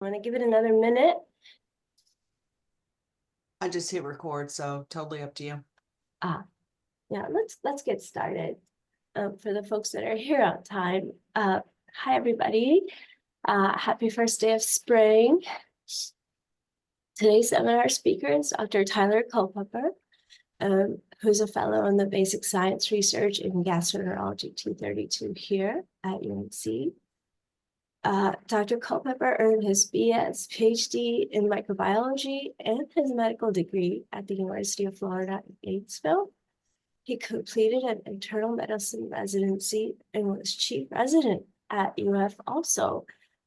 Want to give it another minute? I just hit record, so totally up to you. Yeah, let's get started. For the folks that are here on time, hi everybody. Happy first day of spring. Today's seminar speaker is Dr. Tyler Culpepper, who's a fellow in the Basic Science Research in Gastroenterology 232 here at UNC. Dr. Culpepper earned his BS, PhD in microbiology, and his medical degree at the University of Florida in Gainesville. He completed an internal medicine residency and was chief resident at UF also.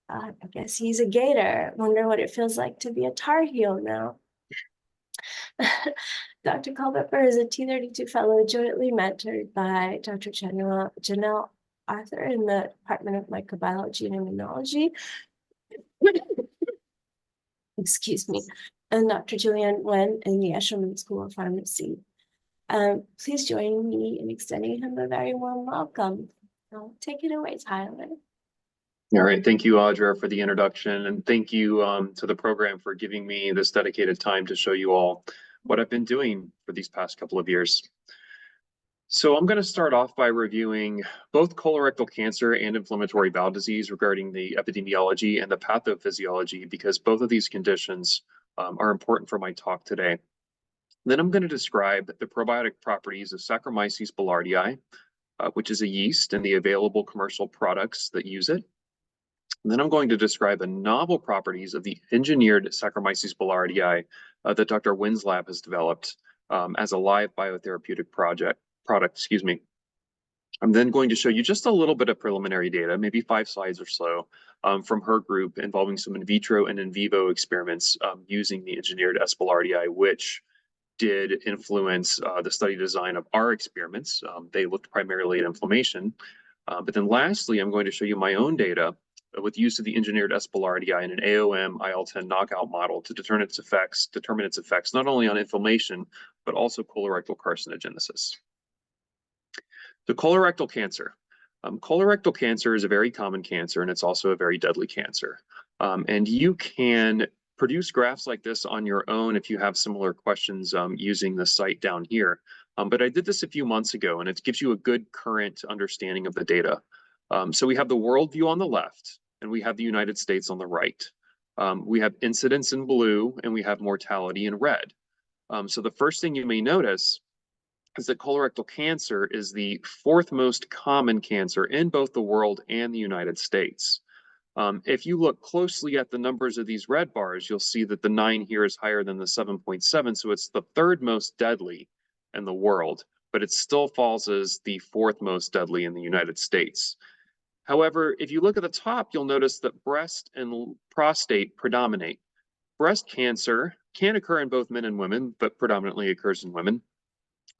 I guess he's a Gator. Wonder what it feels like to be a Tar Heel now. Dr. Culpepper is a T32 fellow jointly mentored by Dr. Janelle Arthur in the Department of Microbiology and Immunology. Excuse me, and Dr. Julianne Wen in the Eshelman School of Pharmacy. Please join me in extending him a very warm welcome. Take it away, Tyler. All right, thank you, Audra, for the introduction, and thank you to the program for giving me this dedicated time to show you all what I've been doing for these past couple of years. So I'm going to start off by reviewing both colorectal cancer and inflammatory bowel disease regarding the epidemiology and the pathophysiology, because both of these conditions are important for my talk today. Then I'm going to describe the probiotic properties of Saccharomyces boulardii, which is a yeast, and the available commercial products that use it. And then I'm going to describe the novel properties of the engineered Saccharomyces boulardii that Dr. Wen's lab has developed as a live biotherapeutic product. I'm then going to show you just a little bit of preliminary data, maybe 5 slides or so, from her group involving some in vitro and in vivo experiments using the engineered S. boulardii, which did influence the study design of our experiments. They looked primarily at inflammation. But then lastly, I'm going to show you my own data with use of the engineered S. boulardii in an AOM IL-10 knockout model to determine its effects not only on inflammation, but also colorectal carcinogenesis. So colorectal cancer. Colorectal cancer is a very common cancer, and it's also a very deadly cancer. And you can produce graphs like this on your own if you have similar questions using the site down here. But I did this a few months ago, and it gives you a good current understanding of the data. So we have the world view on the left, and we have the United States on the right. We have incidence in blue, and we have mortality in red. So the first thing you may notice is that colorectal cancer is the 4th most common cancer in both the world and the United States. If you look closely at the numbers of these red bars, you'll see that the 9 here is higher than the 7.7, so it's the 3rd most deadly in the world, but it still falls as the 4th most deadly in the United States. However, if you look at the top, you'll notice that breast and prostate predominate. Breast cancer can occur in both men and women, but predominantly occurs in women.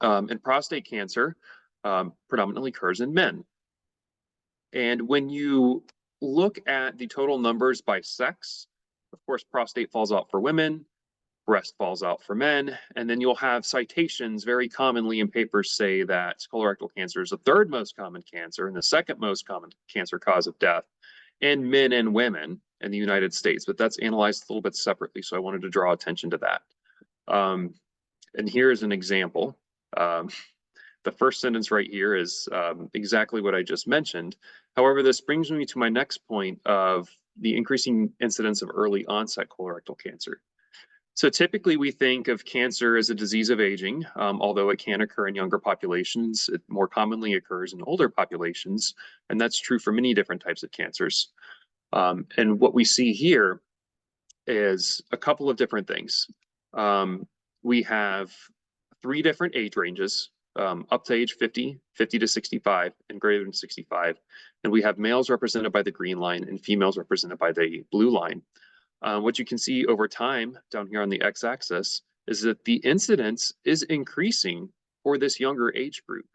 And prostate cancer predominantly occurs in men. And when you look at the total numbers by sex, of course, prostate falls out for women, breast falls out for men, and then you'll have citations very commonly in papers say that colorectal cancer is the 3rd most common cancer and the 2nd most common cancer cause of death in men and women in the United States, but that's analyzed a little bit separately, so I wanted to draw attention to that. And here's an example. The first sentence right here is exactly what I just mentioned. However, this brings me to my next point of the increasing incidence of early onset colorectal cancer. So typically we think of cancer as a disease of aging, although it can occur in younger populations. It more commonly occurs in older populations, and that's true for many different types of cancers. And what we see here is a couple of different things. We have 3 different age ranges, up to age 50, 50 to 65, and greater than 65. And we have males represented by the green line and females represented by the blue line. What you can see over time down here on the x-axis is that the incidence is increasing for this younger age group.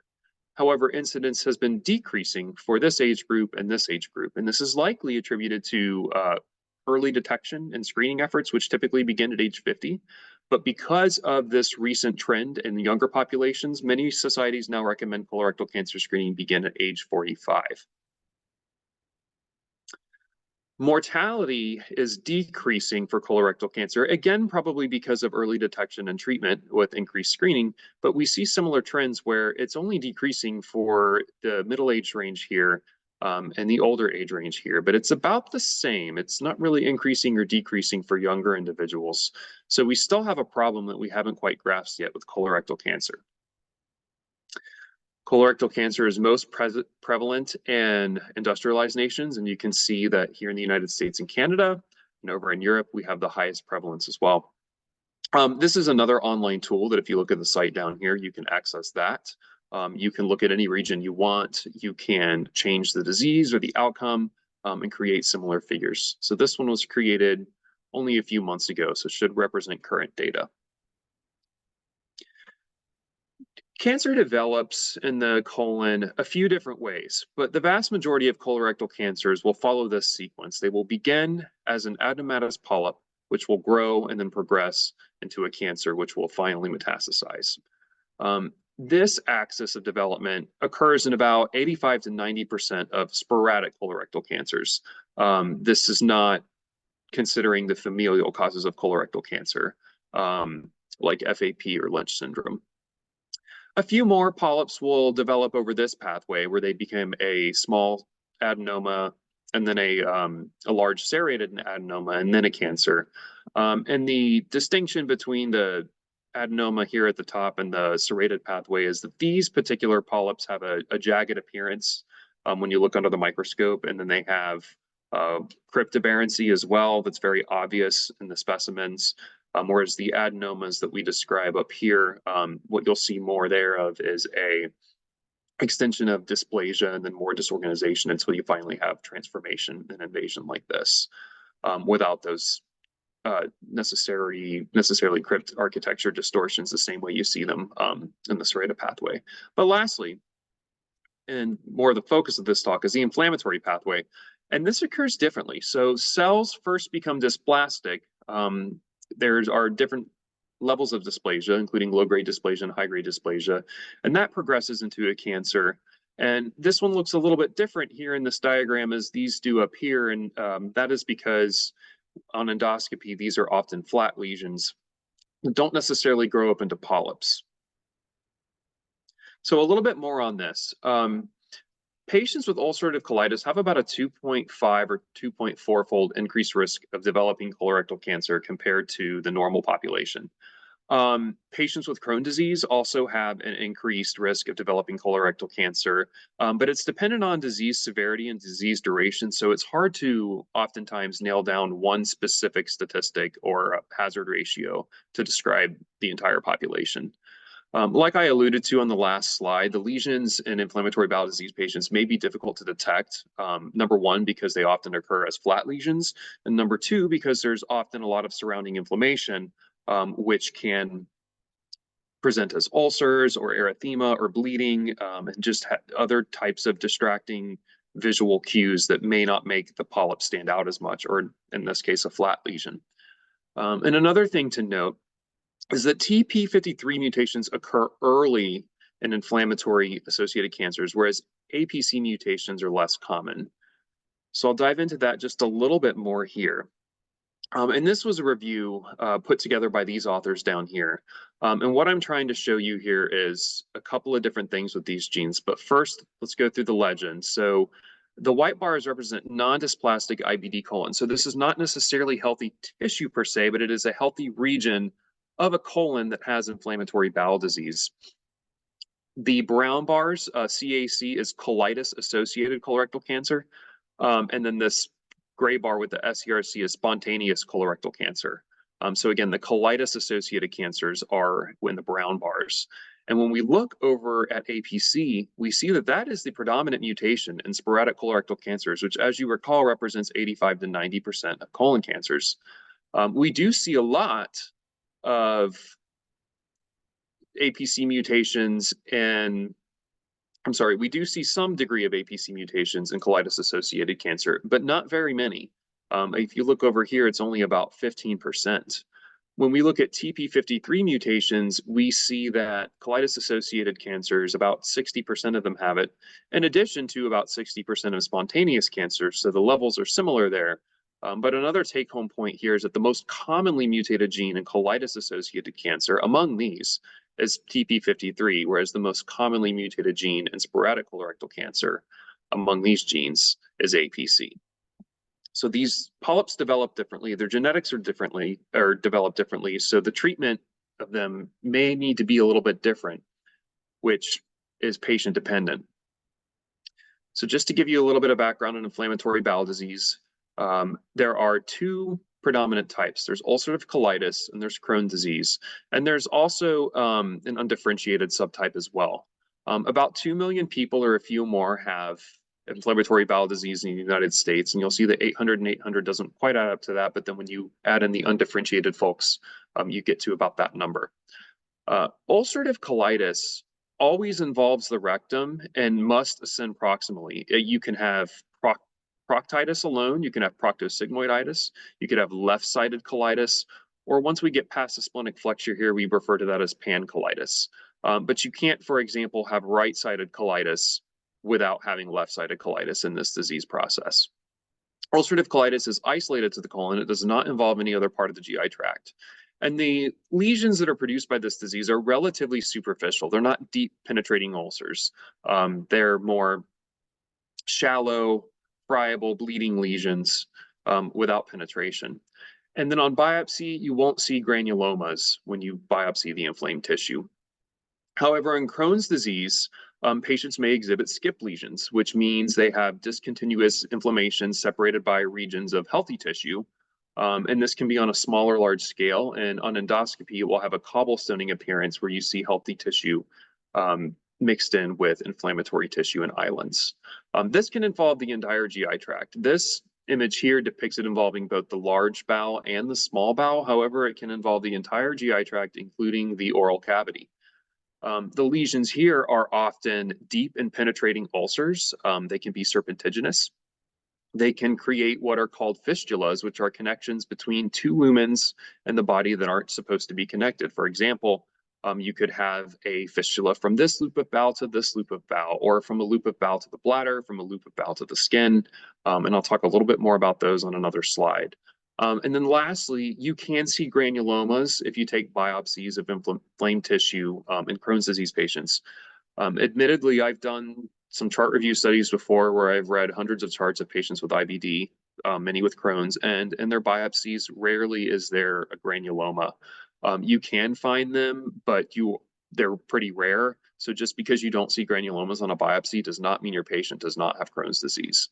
However, incidence has been decreasing for this age group and this age group. And this is likely attributed to early detection and screening efforts, which typically begin at age 50. But because of this recent trend in younger populations, many societies now recommend colorectal cancer screening begin at age 45. Mortality is decreasing for colorectal cancer, again, probably because of early detection and treatment with increased screening, but we see similar trends where it's only decreasing for the middle age range here and the older age range here, but it's about the same. It's not really increasing or decreasing for younger individuals. So we still have a problem that we haven't quite grasped yet with colorectal cancer. Colorectal cancer is most prevalent in industrialized nations, and you can see that here in the United States and Canada, and over in Europe, we have the highest prevalence as well. This is another online tool that if you look at the site down here, you can access that. You can look at any region you want. You can change the disease or the outcome and create similar figures. So this one was created only a few months ago, so should represent current data. Cancer develops in the colon a few different ways, but the vast majority of colorectal cancers will follow this sequence. They will begin as an adenomatous polyp, which will grow and then progress into a cancer, which will finally metastasize. This axis of development occurs in about 85 to 90% of sporadic colorectal cancers. This is not considering the familial causes of colorectal cancer, like FAP or Lynch syndrome. A few more polyps will develop over this pathway where they become a small adenoma and then a large serrated adenoma and then a cancer. And the distinction between the adenoma here at the top and the serrated pathway is that these particular polyps have a jagged appearance when you look under the microscope, and then they have cryptaberrancy as well that's very obvious in the specimens. Whereas the adenomas that we describe up here, what you'll see more there of is a extension of dysplasia and then more disorganization until you finally have transformation and invasion like this, without those necessarily crypt architecture distortions the same way you see them in the serrated pathway. But lastly, and more the focus of this talk, is the inflammatory pathway. And this occurs differently. So cells first become dysplastic. There are different levels of dysplasia, including low-grade dysplasia and high-grade dysplasia, and that progresses into a cancer. And this one looks a little bit different here in this diagram as these do up here, and that is because on endoscopy, these are often flat lesions that don't necessarily grow up into polyps. So a little bit more on this. Patients with ulcerative colitis have about a 2.5 or 2.4-fold increased risk of developing colorectal cancer compared to the normal population. Patients with Crohn's disease also have an increased risk of developing colorectal cancer, but it's dependent on disease severity and disease duration, so it's hard to oftentimes nail down one specific statistic or hazard ratio to describe the entire population. Like I alluded to on the last slide, the lesions in inflammatory bowel disease patients may be difficult to detect. Number one, because they often occur as flat lesions, and number two, because there's often a lot of surrounding inflammation, which can present as ulcers or erythema or bleeding, and just other types of distracting visual cues that may not make the polyp stand out as much, or in this case, a flat lesion. And another thing to note is that TP53 mutations occur early in inflammatory associated cancers, whereas APC mutations are less common. So I'll dive into that just a little bit more here. And this was a review put together by these authors down here. And what I'm trying to show you here is a couple of different things with these genes. But first, let's go through the legend. So the white bars represent non-dysplastic IBD colon. So this is not necessarily healthy tissue per se, but it is a healthy region of a colon that has inflammatory bowel disease. The brown bars, CAC, is colitis-associated colorectal cancer. And then this gray bar with the SCRC is spontaneous colorectal cancer. So again, the colitis-associated cancers are in the brown bars. And when we look over at APC, we see that that is the predominant mutation in sporadic colorectal cancers, which, as you recall, represents 85 to 90% of colon cancers. We do see a lot of APC mutations and we do see some degree of APC mutations in colitis-associated cancer, but not very many. If you look over here, it's only about 15%. When we look at TP53 mutations, we see that colitis-associated cancers, about 60% of them have it, in addition to about 60% of spontaneous cancers. So the levels are similar there. But another take-home point here is that the most commonly mutated gene in colitis-associated cancer among these is TP53, whereas the most commonly mutated gene in sporadic colorectal cancer among these genes is APC. So these polyps develop differently. Their genetics are develop differently. So the treatment of them may need to be a little bit different, which is patient dependent. So just to give you a little bit of background on inflammatory bowel disease, there are two predominant types. There's ulcerative colitis and there's Crohn's disease. And there's also an undifferentiated subtype as well. About 2 million people or a few more have inflammatory bowel disease in the United States, and you'll see that 800 and 800 doesn't quite add up to that, but then when you add in the undifferentiated folks, you get to about that number. Ulcerative colitis always involves the rectum and must ascend proximally. You can have proctitis alone, you can have proctosigmoiditis, you could have left-sided colitis, or once we get past the splenic flexure here, we refer to that as pancolitis. But you can't, for example, have right-sided colitis without having left-sided colitis in this disease process. Ulcerative colitis is isolated to the colon. It does not involve any other part of the GI tract. And the lesions that are produced by this disease are relatively superficial. They're not deep penetrating ulcers. They're more shallow, friable, bleeding lesions without penetration. And then on biopsy, you won't see granulomas when you biopsy the inflamed tissue. However, in Crohn's disease, patients may exhibit skip lesions, which means they have discontinuous inflammation separated by regions of healthy tissue. And this can be on a small or large scale. And on endoscopy, it will have a cobblestoning appearance where you see healthy tissue mixed in with inflammatory tissue and islands. This can involve the entire GI tract. This image here depicts it involving both the large bowel and the small bowel. However, it can involve the entire GI tract, including the oral cavity. The lesions here are often deep and penetrating ulcers. They can be serpentiginous. They can create what are called fistulas, which are connections between two lumens in the body that aren't supposed to be connected. For example, you could have a fistula from this loop of bowel to this loop of bowel, or from a loop of bowel to the bladder, from a loop of bowel to the skin. And I'll talk a little bit more about those on another slide. And then lastly, you can see granulomas if you take biopsies of inflamed tissue in Crohn's disease patients. Admittedly, I've done some chart review studies before where I've read hundreds of charts of patients with IBD, many with Crohn's, and in their biopsies, rarely is there a granuloma. You can find them, but they're pretty rare. So just because you don't see granulomas on a biopsy does not mean your patient does not have Crohn's disease.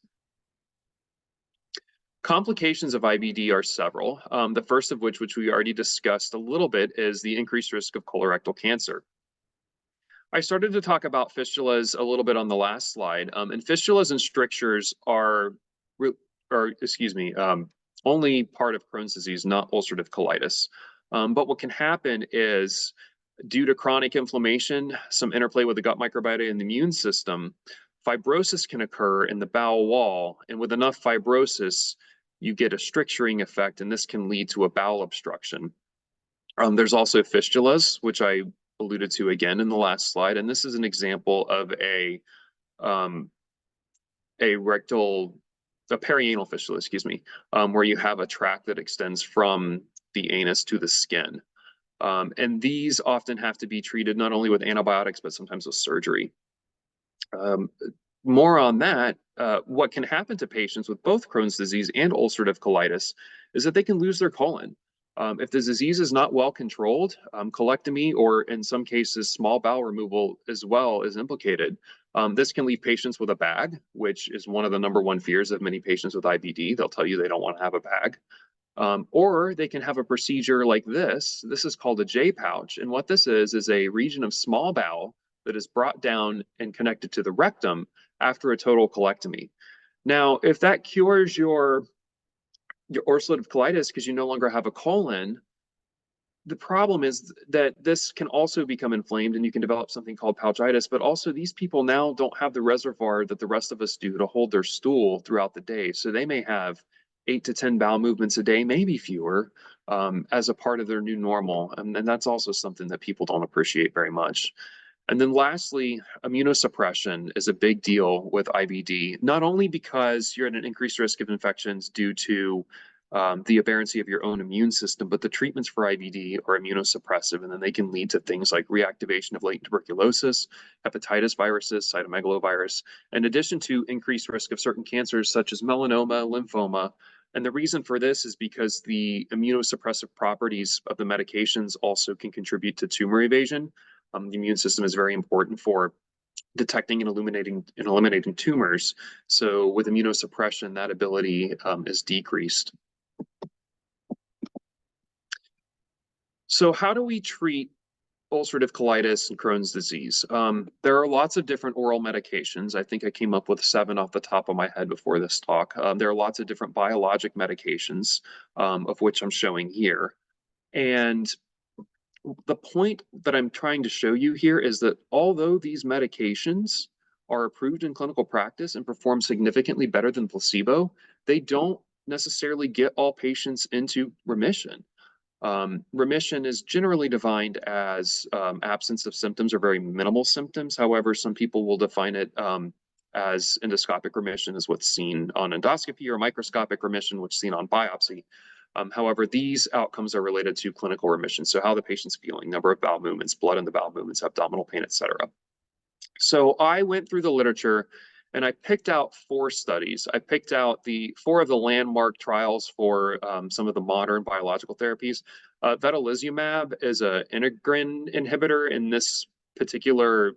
Complications of IBD are several. The first of which we already discussed a little bit, is the increased risk of colorectal cancer. I started to talk about fistulas a little bit on the last slide, and fistulas and strictures are only part of Crohn's disease, not ulcerative colitis. But what can happen is, due to chronic inflammation, some interplay with the gut microbiota and the immune system, fibrosis can occur in the bowel wall, and with enough fibrosis, you get a stricturing effect, and this can lead to a bowel obstruction. There's also fistulas, which I alluded to again in the last slide, and this is an example of a perianal fistula, where you have a tract that extends from the anus to the skin. And these often have to be treated not only with antibiotics, but sometimes with surgery. More on that, what can happen to patients with both Crohn's disease and ulcerative colitis is that they can lose their colon. If the disease is not well controlled, colectomy, or in some cases, small bowel removal as well, is implicated. This can leave patients with a bag, which is one of the #1 fears of many patients with IBD. They'll tell you they don't want to have a bag. Or they can have a procedure like this. This is called a J pouch. And what this is a region of small bowel that is brought down and connected to the rectum after a total colectomy. Now, if that cures your ulcerative colitis because you no longer have a colon, the problem is that this can also become inflamed and you can develop something called pouchitis, but also these people now don't have the reservoir that the rest of us do to hold their stool throughout the day. So they may have 8 to 10 bowel movements a day, maybe fewer, as a part of their new normal. And that's also something that people don't appreciate very much. And then lastly, immunosuppression is a big deal with IBD, not only because you're at an increased risk of infections due to the aberrancy of your own immune system, but the treatments for IBD are immunosuppressive, and then they can lead to things like reactivation of latent tuberculosis, hepatitis viruses, cytomegalovirus, in addition to increased risk of certain cancers such as melanoma, lymphoma. And the reason for this is because the immunosuppressive properties of the medications also can contribute to tumor evasion. The immune system is very important for detecting and eliminating tumors. So with immunosuppression, that ability is decreased. So how do we treat ulcerative colitis and Crohn's disease? There are lots of different oral medications. I think I came up with 7 off the top of my head before this talk. There are lots of different biologic medications, of which I'm showing here. And the point that I'm trying to show you here is that although these medications are approved in clinical practice and perform significantly better than placebo, they don't necessarily get all patients into remission. Remission is generally defined as absence of symptoms or very minimal symptoms. However, some people will define it as endoscopic remission is what's seen on endoscopy, or microscopic remission, which is seen on biopsy. However, these outcomes are related to clinical remission. So how the patient's feeling, number of bowel movements, blood in the bowel movements, abdominal pain, etc. So I went through the literature and I picked out 4 studies. I picked out 4 of the landmark trials for some of the modern biological therapies. Vedolizumab is an integrin inhibitor, and this particular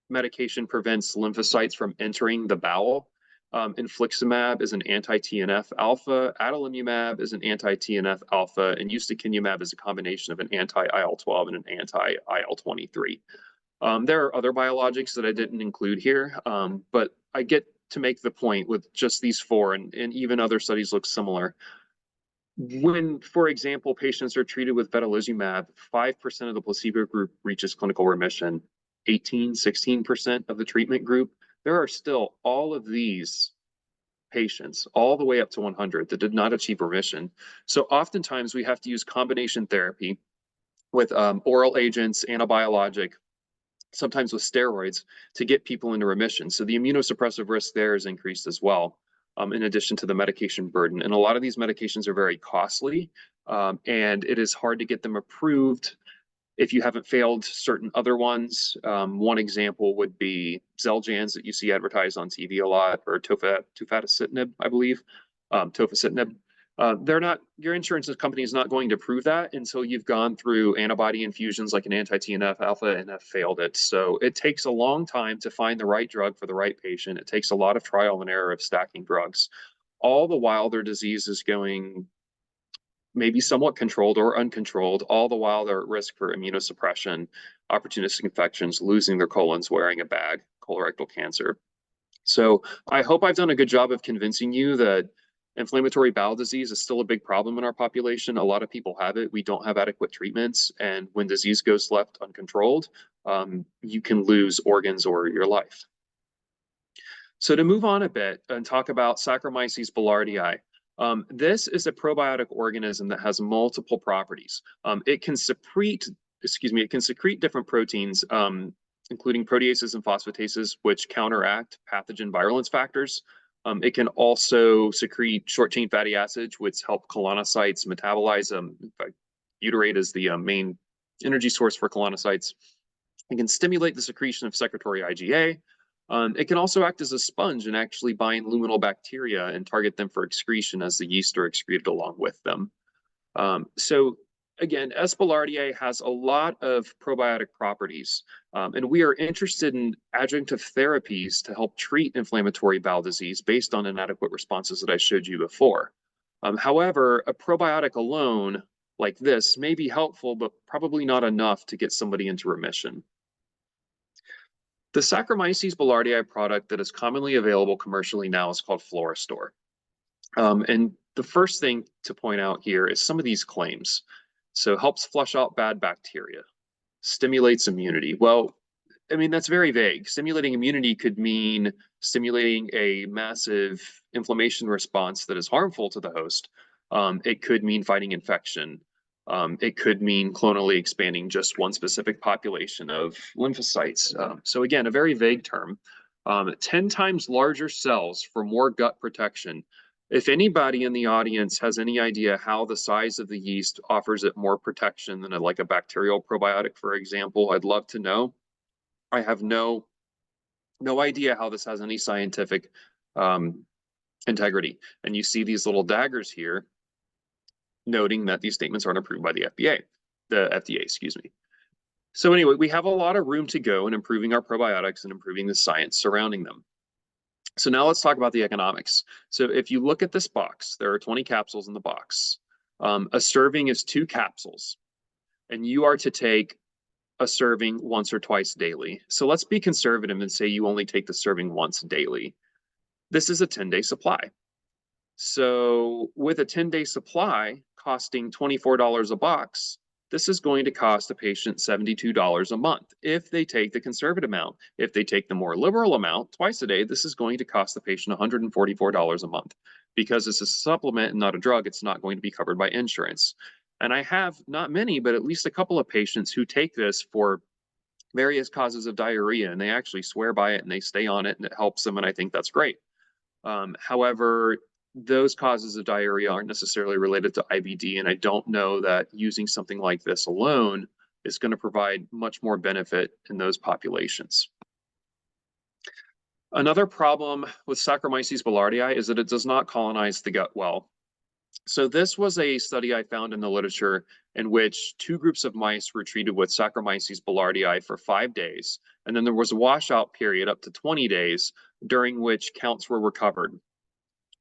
medication prevents lymphocytes from entering the bowel. Infliximab is an anti-TNF alpha. Adalimumab is an anti-TNF alpha, and ustekinumab is a combination of an anti-IL-12 and an anti-IL-23. There are other biologics that I didn't include here, but I get to make the point with just these 4, and even other studies look similar. When, for example, patients are treated with vedolizumab, 5% of the placebo group reaches clinical remission, 16% of the treatment group. There are still all of these patients, all the way up to 100, that did not achieve remission. So oftentimes we have to use combination therapy with oral agents, antibiologic, sometimes with steroids, to get people into remission. So the immunosuppressive risk there is increased as well, in addition to the medication burden. And a lot of these medications are very costly, and it is hard to get them approved if you haven't failed certain other ones. One example would be Xeljanz that you see advertised on TV a lot, or tofacitinib, I believe, tofacitinib. Your insurance company is not going to approve that until you've gone through antibody infusions like an anti-TNF alpha and have failed it. So it takes a long time to find the right drug for the right patient. It takes a lot of trial and error of stacking drugs. All the while their disease is going maybe somewhat controlled or uncontrolled, all the while they're at risk for immunosuppression, opportunistic infections, losing their colons, wearing a bag, colorectal cancer. So I hope I've done a good job of convincing you that inflammatory bowel disease is still a big problem in our population. A lot of people have it. We don't have adequate treatments. And when disease goes left uncontrolled, you can lose organs or your life. So to move on a bit and talk about Saccharomyces boulardii. This is a probiotic organism that has multiple properties. It can secrete different proteins, including proteases and phosphatases, which counteract pathogen virulence factors. It can also secrete short-chain fatty acids, which help colonocytes metabolize them. In fact, butyrate is the main energy source for colonocytes. It can stimulate the secretion of secretory IgA. It can also act as a sponge and actually bind luminal bacteria and target them for excretion as the yeast are excreted along with them. So again, S. boulardii has a lot of probiotic properties, and we are interested in adjunctive therapies to help treat inflammatory bowel disease based on inadequate responses that I showed you before. However, a probiotic alone like this may be helpful, but probably not enough to get somebody into remission. The Saccharomyces boulardii product that is commonly available commercially now is called Florastor. And the first thing to point out here is some of these claims. So helps flush out bad bacteria, stimulates immunity. Well, I mean, that's very vague. Stimulating immunity could mean stimulating a massive inflammation response that is harmful to the host. It could mean fighting infection. It could mean clonally expanding just one specific population of lymphocytes. So again, a very vague term. 10 times larger cells for more gut protection. If anybody in the audience has any idea how the size of the yeast offers it more protection than like a bacterial probiotic, for example, I'd love to know. I have no idea how this has any scientific integrity. And you see these little daggers here noting that these statements aren't approved by the FDA, excuse me. So anyway, we have a lot of room to go in improving our probiotics and improving the science surrounding them. So now let's talk about the economics. So if you look at this box, there are 20 capsules in the box. A serving is 2 capsules, and you are to take a serving once or twice daily. So let's be conservative and say you only take the serving once daily. This is a 10-day supply. So with a 10-day supply costing $24 a box, this is going to cost the patient $72 a month if they take the conservative amount. If they take the more liberal amount twice a day, this is going to cost the patient $144 a month. Because it's a supplement and not a drug, it's not going to be covered by insurance. And I have not many, but at least a couple of patients who take this for various causes of diarrhea, and they actually swear by it and they stay on it and it helps them, and I think that's great. However, those causes of diarrhea aren't necessarily related to IBD, and I don't know that using something like this alone is going to provide much more benefit in those populations. Another problem with Saccharomyces boulardii is that it does not colonize the gut well. So this was a study I found in the literature in which 2 groups of mice were treated with Saccharomyces boulardii for 5 days, and then there was a washout period up to 20 days during which counts were recovered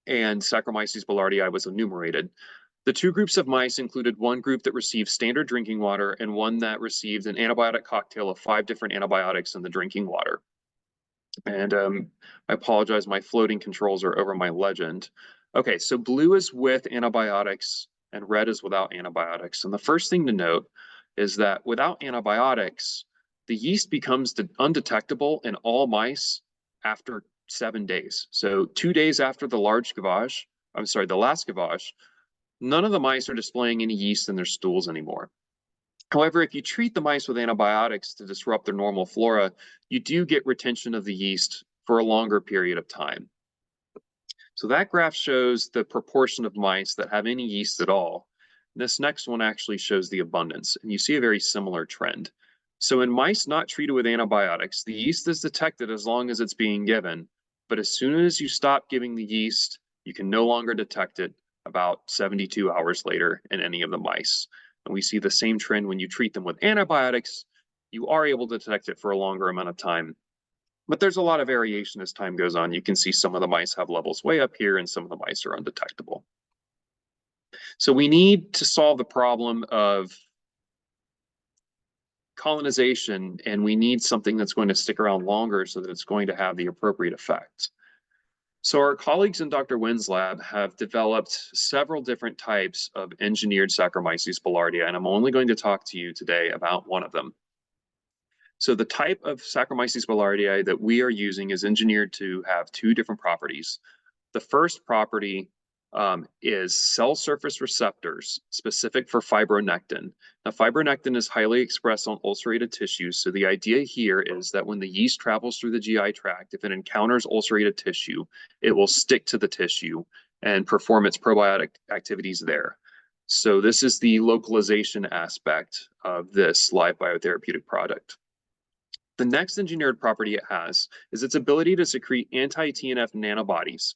and Saccharomyces boulardii was enumerated. The 2 groups of mice included one group that received standard drinking water and one that received an antibiotic cocktail of 5 different antibiotics in the drinking water. And I apologize, my floating controls are over my legend. Okay, so blue is with antibiotics and red is without antibiotics. And the first thing to note is that without antibiotics, the yeast becomes undetectable in all mice after 7 days. So 2 days after the last gavage, none of the mice are displaying any yeast in their stools anymore. However, if you treat the mice with antibiotics to disrupt their normal flora, you do get retention of the yeast for a longer period of time. So that graph shows the proportion of mice that have any yeast at all. This next one actually shows the abundance, and you see a very similar trend. So in mice not treated with antibiotics, the yeast is detected as long as it's being given, but as soon as you stop giving the yeast, you can no longer detect it about 72 hours later in any of the mice. And we see the same trend when you treat them with antibiotics. You are able to detect it for a longer amount of time. But there's a lot of variation as time goes on. You can see some of the mice have levels way up here and some of the mice are undetectable. So we need to solve the problem of colonization, and we need something that's going to stick around longer so that it's going to have the appropriate effect. So our colleagues in Dr. Nguyen's lab have developed several different types of engineered Saccharomyces boulardii, and I'm only going to talk to you today about one of them. So the type of Saccharomyces boulardii that we are using is engineered to have 2 different properties. The first property is cell surface receptors specific for fibronectin. Now, fibronectin is highly expressed on ulcerated tissues. So the idea here is that when the yeast travels through the GI tract, if it encounters ulcerated tissue, it will stick to the tissue and perform its probiotic activities there. So this is the localization aspect of this live biotherapeutic product. The next engineered property it has is its ability to secrete anti-TNF nanobodies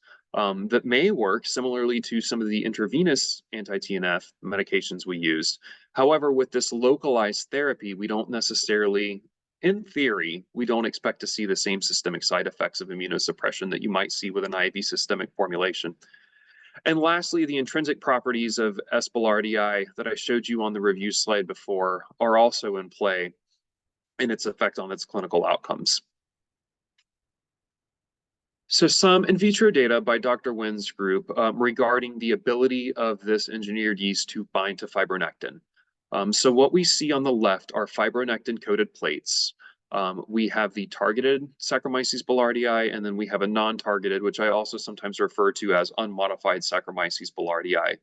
that may work similarly to some of the intravenous anti-TNF medications we use. However, with this localized therapy, we don't necessarily, in theory, we don't expect to see the same systemic side effects of immunosuppression that you might see with an IV systemic formulation. And lastly, the intrinsic properties of S. boulardii that I showed you on the review slide before are also in play in its effect on its clinical outcomes. So some in vitro data by Dr. Nguyen's group regarding the ability of this engineered yeast to bind to fibronectin. So what we see on the left are fibronectin-coated plates. We have the targeted Saccharomyces boulardii, and then we have a non-targeted, which I also sometimes refer to as unmodified Saccharomyces boulardii.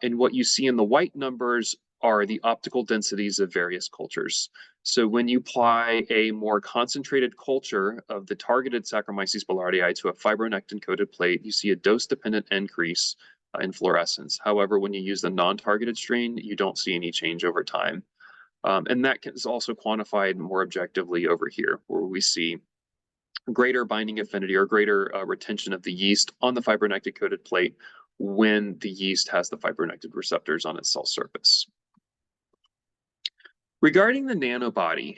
And what you see in the white numbers are the optical densities of various cultures. So when you apply a more concentrated culture of the targeted Saccharomyces boulardii to a fibronectin-coated plate, you see a dose-dependent increase in fluorescence. However, when you use the non-targeted strain, you don't see any change over time. And that is also quantified more objectively over here, where we see greater binding affinity or greater retention of the yeast on the fibronectin-coated plate when the yeast has the fibronectin receptors on its cell surface. Regarding the nanobody,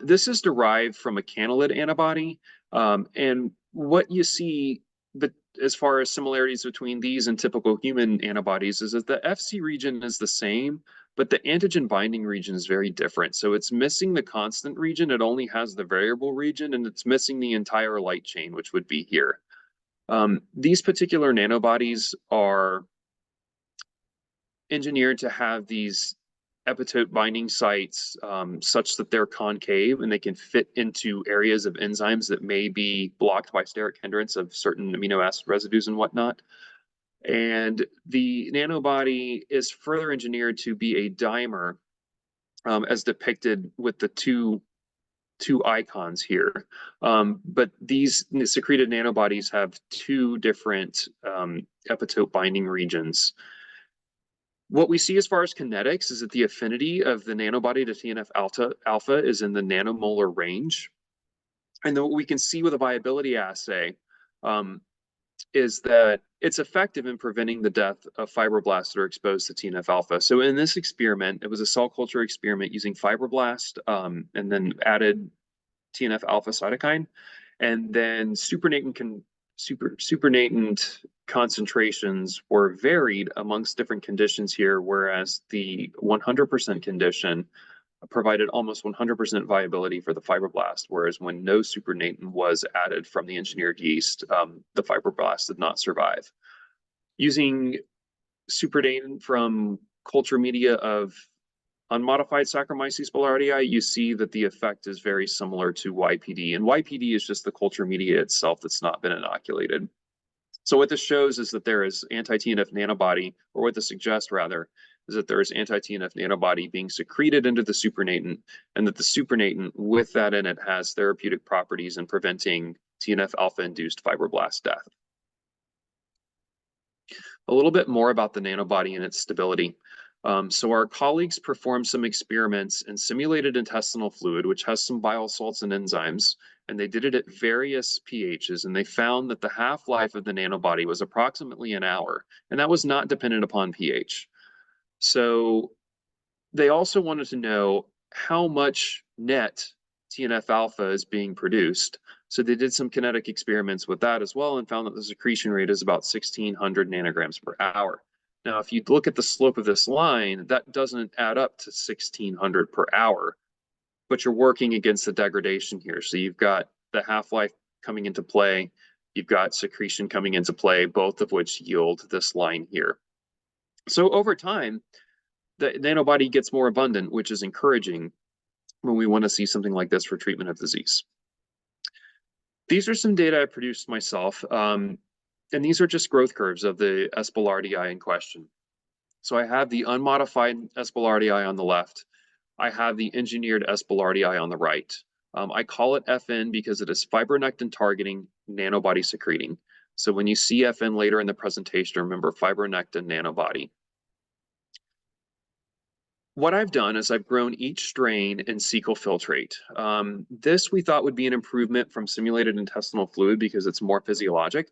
this is derived from a cannelid antibody, and what you see, but as far as similarities between these and typical human antibodies, is that the Fc region is the same, but the antigen binding region is very different. So it's missing the constant region, it only has the variable region, and it's missing the entire light chain, which would be here. These particular nanobodies are engineered to have these epitope binding sites such that they're concave and they can fit into areas of enzymes that may be blocked by steric hindrance of certain amino acid residues and whatnot. And the nanobody is further engineered to be a dimer, as depicted with the two icons here. But these secreted nanobodies have two different epitope binding regions. What we see as far as kinetics is that the affinity of the nanobody to TNF alpha is in the nanomolar range. And then what we can see with a viability assay is that it's effective in preventing the death of fibroblasts that are exposed to TNF alpha. So in this experiment, it was a cell culture experiment using fibroblast and then added TNF alpha cytokine, and then supernatant concentrations were varied amongst different conditions here, whereas the 100% condition provided almost 100% viability for the fibroblast, whereas when no supernatant was added from the engineered yeast, the fibroblast did not survive. Using supernatant from culture media of unmodified Saccharomyces boulardii, you see that the effect is very similar to YPD, and YPD is just the culture media itself that's not been inoculated. So what this shows is that there is anti-TNF nanobody, or what this suggests rather, is that there is anti-TNF nanobody being secreted into the supernatant, and that the supernatant with that in it has therapeutic properties in preventing TNF alpha-induced fibroblast death. A little bit more about the nanobody and its stability. So our colleagues performed some experiments in simulated intestinal fluid, which has some bile salts and enzymes, and they did it at various pHs, and they found that the half-life of the nanobody was approximately an hour, and that was not dependent upon pH. So they also wanted to know how much net TNF alpha is being produced. So they did some kinetic experiments with that as well and found that the secretion rate is about 1,600 nanograms per hour. Now, if you look at the slope of this line, that doesn't add up to 1,600 per hour, but you're working against the degradation here. So you've got the half-life coming into play, you've got secretion coming into play, both of which yield this line here. So over time, the nanobody gets more abundant, which is encouraging when we want to see something like this for treatment of disease. These are some data I produced myself, and these are just growth curves of the S. boulardii in question. So I have the unmodified S. boulardii on the left. I have the engineered S. boulardii on the right. I call it FN because it is fibronectin targeting, nanobody secreting. So when you see FN later in the presentation, remember fibronectin nanobody. What I've done is I've grown each strain in cecal filtrate. This we thought would be an improvement from simulated intestinal fluid because it's more physiologic.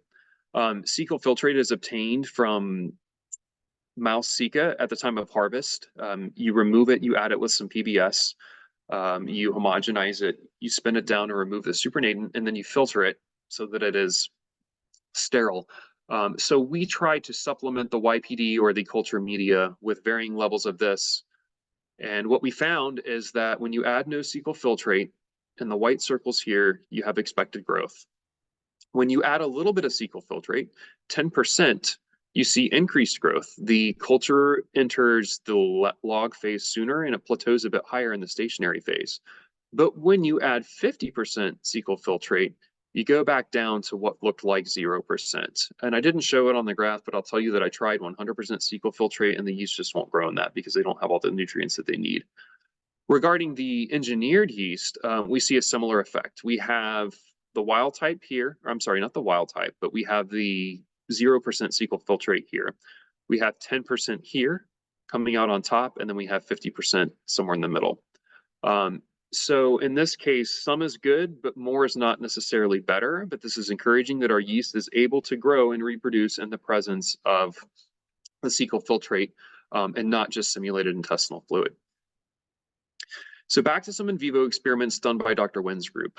Cecal filtrate is obtained from mouse ceca at the time of harvest. You remove it, you add it with some PBS, you homogenize it, you spin it down to remove the supernatant, and then you filter it so that it is sterile. So we try to supplement the YPD or the culture media with varying levels of this. And what we found is that when you add NoSequel filtrate, in the white circles here, you have expected growth. When you add a little bit of cecal filtrate, 10%, you see increased growth. The culture enters the log phase sooner and it plateaus a bit higher in the stationary phase. But when you add 50% cecal filtrate, you go back down to what looked like 0%. And I didn't show it on the graph, but I'll tell you that I tried 100% cecal filtrate and the yeast just won't grow in that because they don't have all the nutrients that they need. Regarding the engineered yeast, we see a similar effect. We have the wild type here. I'm sorry, not the wild type, but we have the 0% cecal filtrate here. We have 10% here coming out on top, and then we have 50% somewhere in the middle. So in this case, some is good, but more is not necessarily better. But this is encouraging that our yeast is able to grow and reproduce in the presence of the cecal filtrate and not just simulated intestinal fluid. So back to some in vivo experiments done by Dr. Nguyen's group.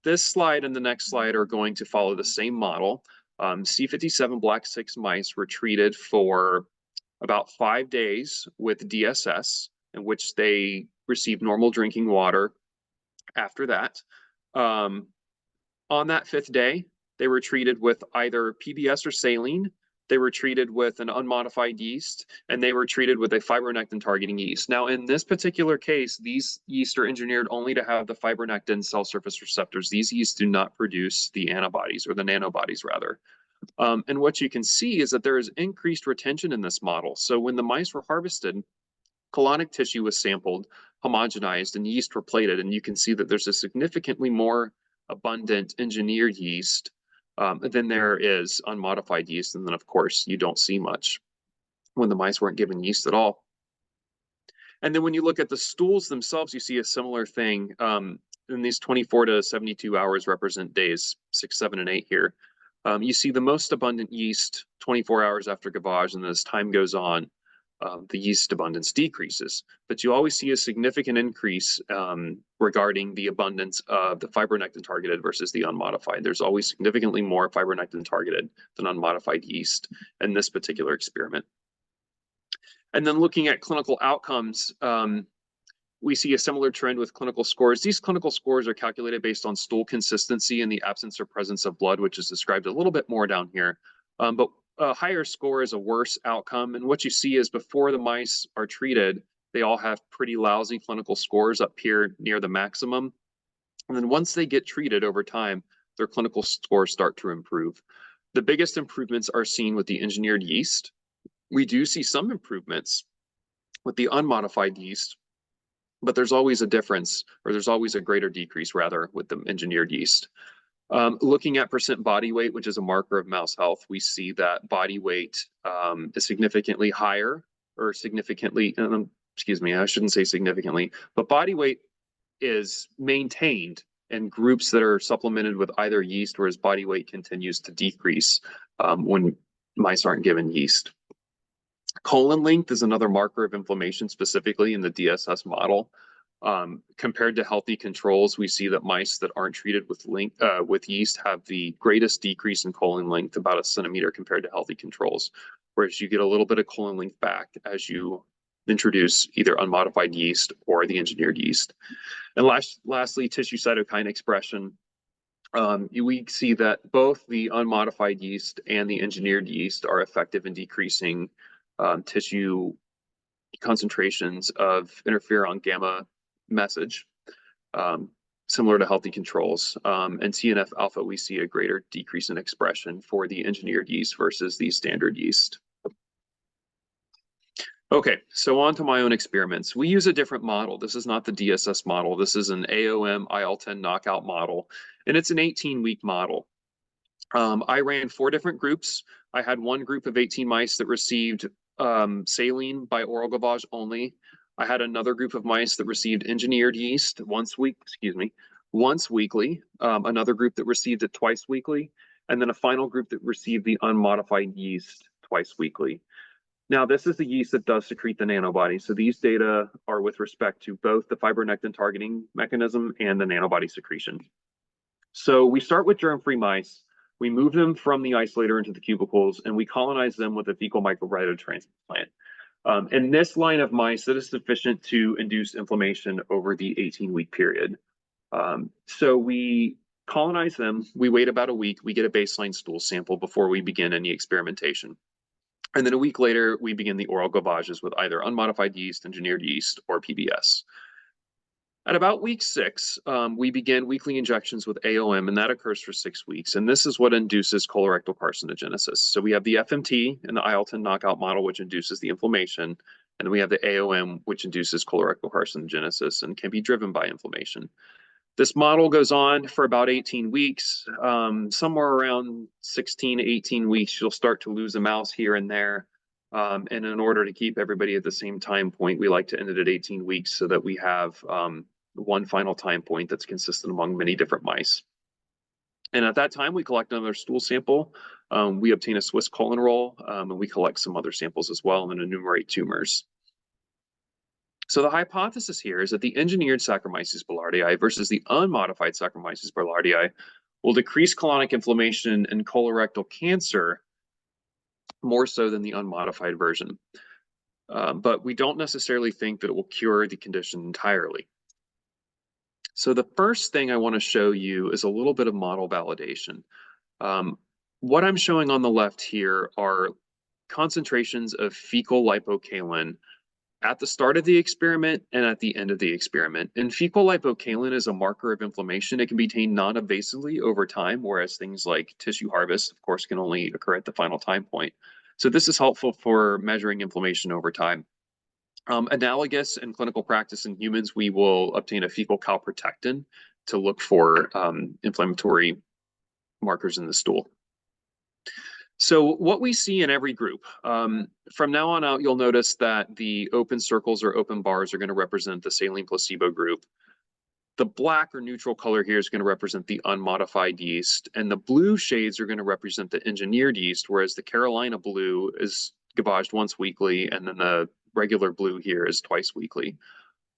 This slide and the next slide are going to follow the same model. C57 Black 6 mice were treated for about 5 days with DSS, in which they received normal drinking water after that. On that 5th day, they were treated with either PBS or saline. They were treated with an unmodified yeast, and they were treated with a fibronectin targeting yeast. Now, in this particular case, these yeast are engineered only to have the fibronectin cell surface receptors. These yeasts do not produce the antibodies, or the nanobodies rather. And what you can see is that there is increased retention in this model. So when the mice were harvested, colonic tissue was sampled, homogenized, and yeast were plated. And you can see that there's a significantly more abundant engineered yeast than there is unmodified yeast. And then, of course, you don't see much when the mice weren't given yeast at all. And then when you look at the stools themselves, you see a similar thing. And these 24 to 72 hours represent days 6, 7, and 8 here. You see the most abundant yeast 24 hours after gavage, and as time goes on, the yeast abundance decreases. But you always see a significant increase regarding the abundance of the fibronectin targeted versus the unmodified. There's always significantly more fibronectin targeted than unmodified yeast in this particular experiment. And then looking at clinical outcomes, we see a similar trend with clinical scores. These clinical scores are calculated based on stool consistency and the absence or presence of blood, which is described a little bit more down here. But a higher score is a worse outcome. And what you see is before the mice are treated, they all have pretty lousy clinical scores up here near the maximum. And then once they get treated over time, their clinical scores start to improve. The biggest improvements are seen with the engineered yeast. We do see some improvements with the unmodified yeast, but there's always a difference, or there's always a greater decrease rather with the engineered yeast. Looking at percent body weight, which is a marker of mouse health, we see that body weight is significantly higher, or significantly, excuse me, I shouldn't say significantly, but body weight is maintained in groups that are supplemented with either yeast, whereas body weight continues to decrease when mice aren't given yeast. Colon length is another marker of inflammation, specifically in the DSS model. Compared to healthy controls, we see that mice that aren't treated with yeast have the greatest decrease in colon length, about 1 centimeter compared to healthy controls, whereas you get a little bit of colon length back as you introduce either unmodified yeast or the engineered yeast. And lastly, tissue cytokine expression. We see that both the unmodified yeast and the engineered yeast are effective in decreasing tissue concentrations of interferon gamma message, similar to healthy controls. And TNF alpha, we see a greater decrease in expression for the engineered yeast versus the standard yeast. Okay, so on to my own experiments. We use a different model. This is not the DSS model. This is an AOM IL-10 knockout model, and it's an 18-week model. I ran 4 different groups. I had one group of 18 mice that received saline by oral gavage only. I had another group of mice that received engineered yeast once weekly, another group that received it twice weekly, and then a final group that received the unmodified yeast twice weekly. Now, this is the yeast that does secrete the nanobody. So these data are with respect to both the fibronectin targeting mechanism and the nanobody secretion. So we start with germ-free mice. We move them from the isolator into the cubicles, and we colonize them with a fecal microbiota transplant. In this line of mice, that is sufficient to induce inflammation over the 18-week period. So we colonize them, we wait about a week, we get a baseline stool sample before we begin any experimentation. And then a week later, we begin the oral gavages with either unmodified yeast, engineered yeast, or PBS. At about week 6, we begin weekly injections with AOM, and that occurs for 6 weeks. And this is what induces colorectal carcinogenesis. So we have the FMT and the IL-10 knockout model, which induces the inflammation. And then we have the AOM, which induces colorectal carcinogenesis and can be driven by inflammation. This model goes on for about 18 weeks. Somewhere around 16 to 18 weeks, you'll start to lose a mouse here and there. And in order to keep everybody at the same time point, we like to end it at 18 weeks so that we have one final time point that's consistent among many different mice. And at that time, we collect another stool sample. We obtain a Swiss colon roll, and we collect some other samples as well and enumerate tumors. So the hypothesis here is that the engineered Saccharomyces boulardii versus the unmodified Saccharomyces boulardii will decrease colonic inflammation and colorectal cancer more so than the unmodified version. But we don't necessarily think that it will cure the condition entirely. So the first thing I want to show you is a little bit of model validation. What I'm showing on the left here are concentrations of fecal lipocalin at the start of the experiment and at the end of the experiment. And fecal lipocalin is a marker of inflammation. It can be obtained non-invasively over time, whereas things like tissue harvest, of course, can only occur at the final time point. So this is helpful for measuring inflammation over time. Analogous in clinical practice in humans, we will obtain a fecal calprotectin to look for inflammatory markers in the stool. So what we see in every group, from now on out, you'll notice that the open circles or open bars are going to represent the saline placebo group. The black or neutral color here is going to represent the unmodified yeast, and the blue shades are going to represent the engineered yeast, whereas the Carolina blue is gavaged once weekly, and then the regular blue here is twice weekly.